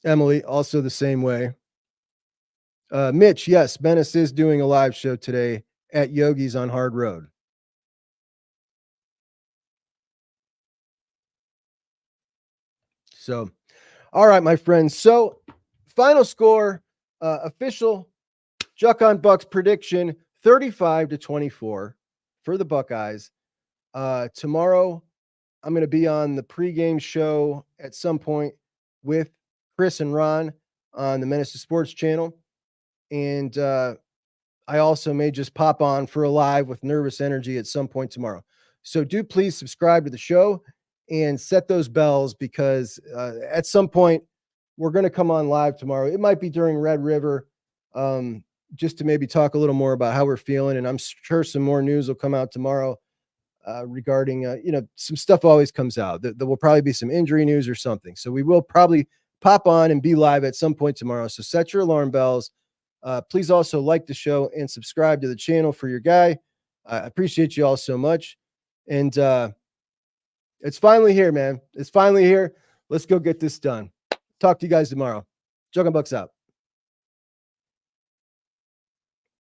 Emily, also the same way. Mitch, yes, Menace is doing a live show today at Yogi's on Hard Road. So, all right, my friends. So final score, official Juck on Bucks prediction, 35-24 for the Buckeyes. Tomorrow, I'm going to be on the pregame show at some point with Chris and Ron on the Menace to Sports channel. And I also may just pop on for a live with Nervous Energy at some point tomorrow. So do please subscribe to the show and set those bells, because at some point we're going to come on live tomorrow. It might be during Red River, just to maybe talk a little more about how we're feeling. And I'm sure some more news will come out tomorrow regarding, some stuff always comes out. There will probably be some injury news or something. So we will probably pop on and be live at some point tomorrow. So set your alarm bells. Please also like the show and subscribe to the channel for your guy. I appreciate you all so much. And it's finally here, man. It's finally here. Let's go get this done. Talk to you guys tomorrow. Juck on Bucks out.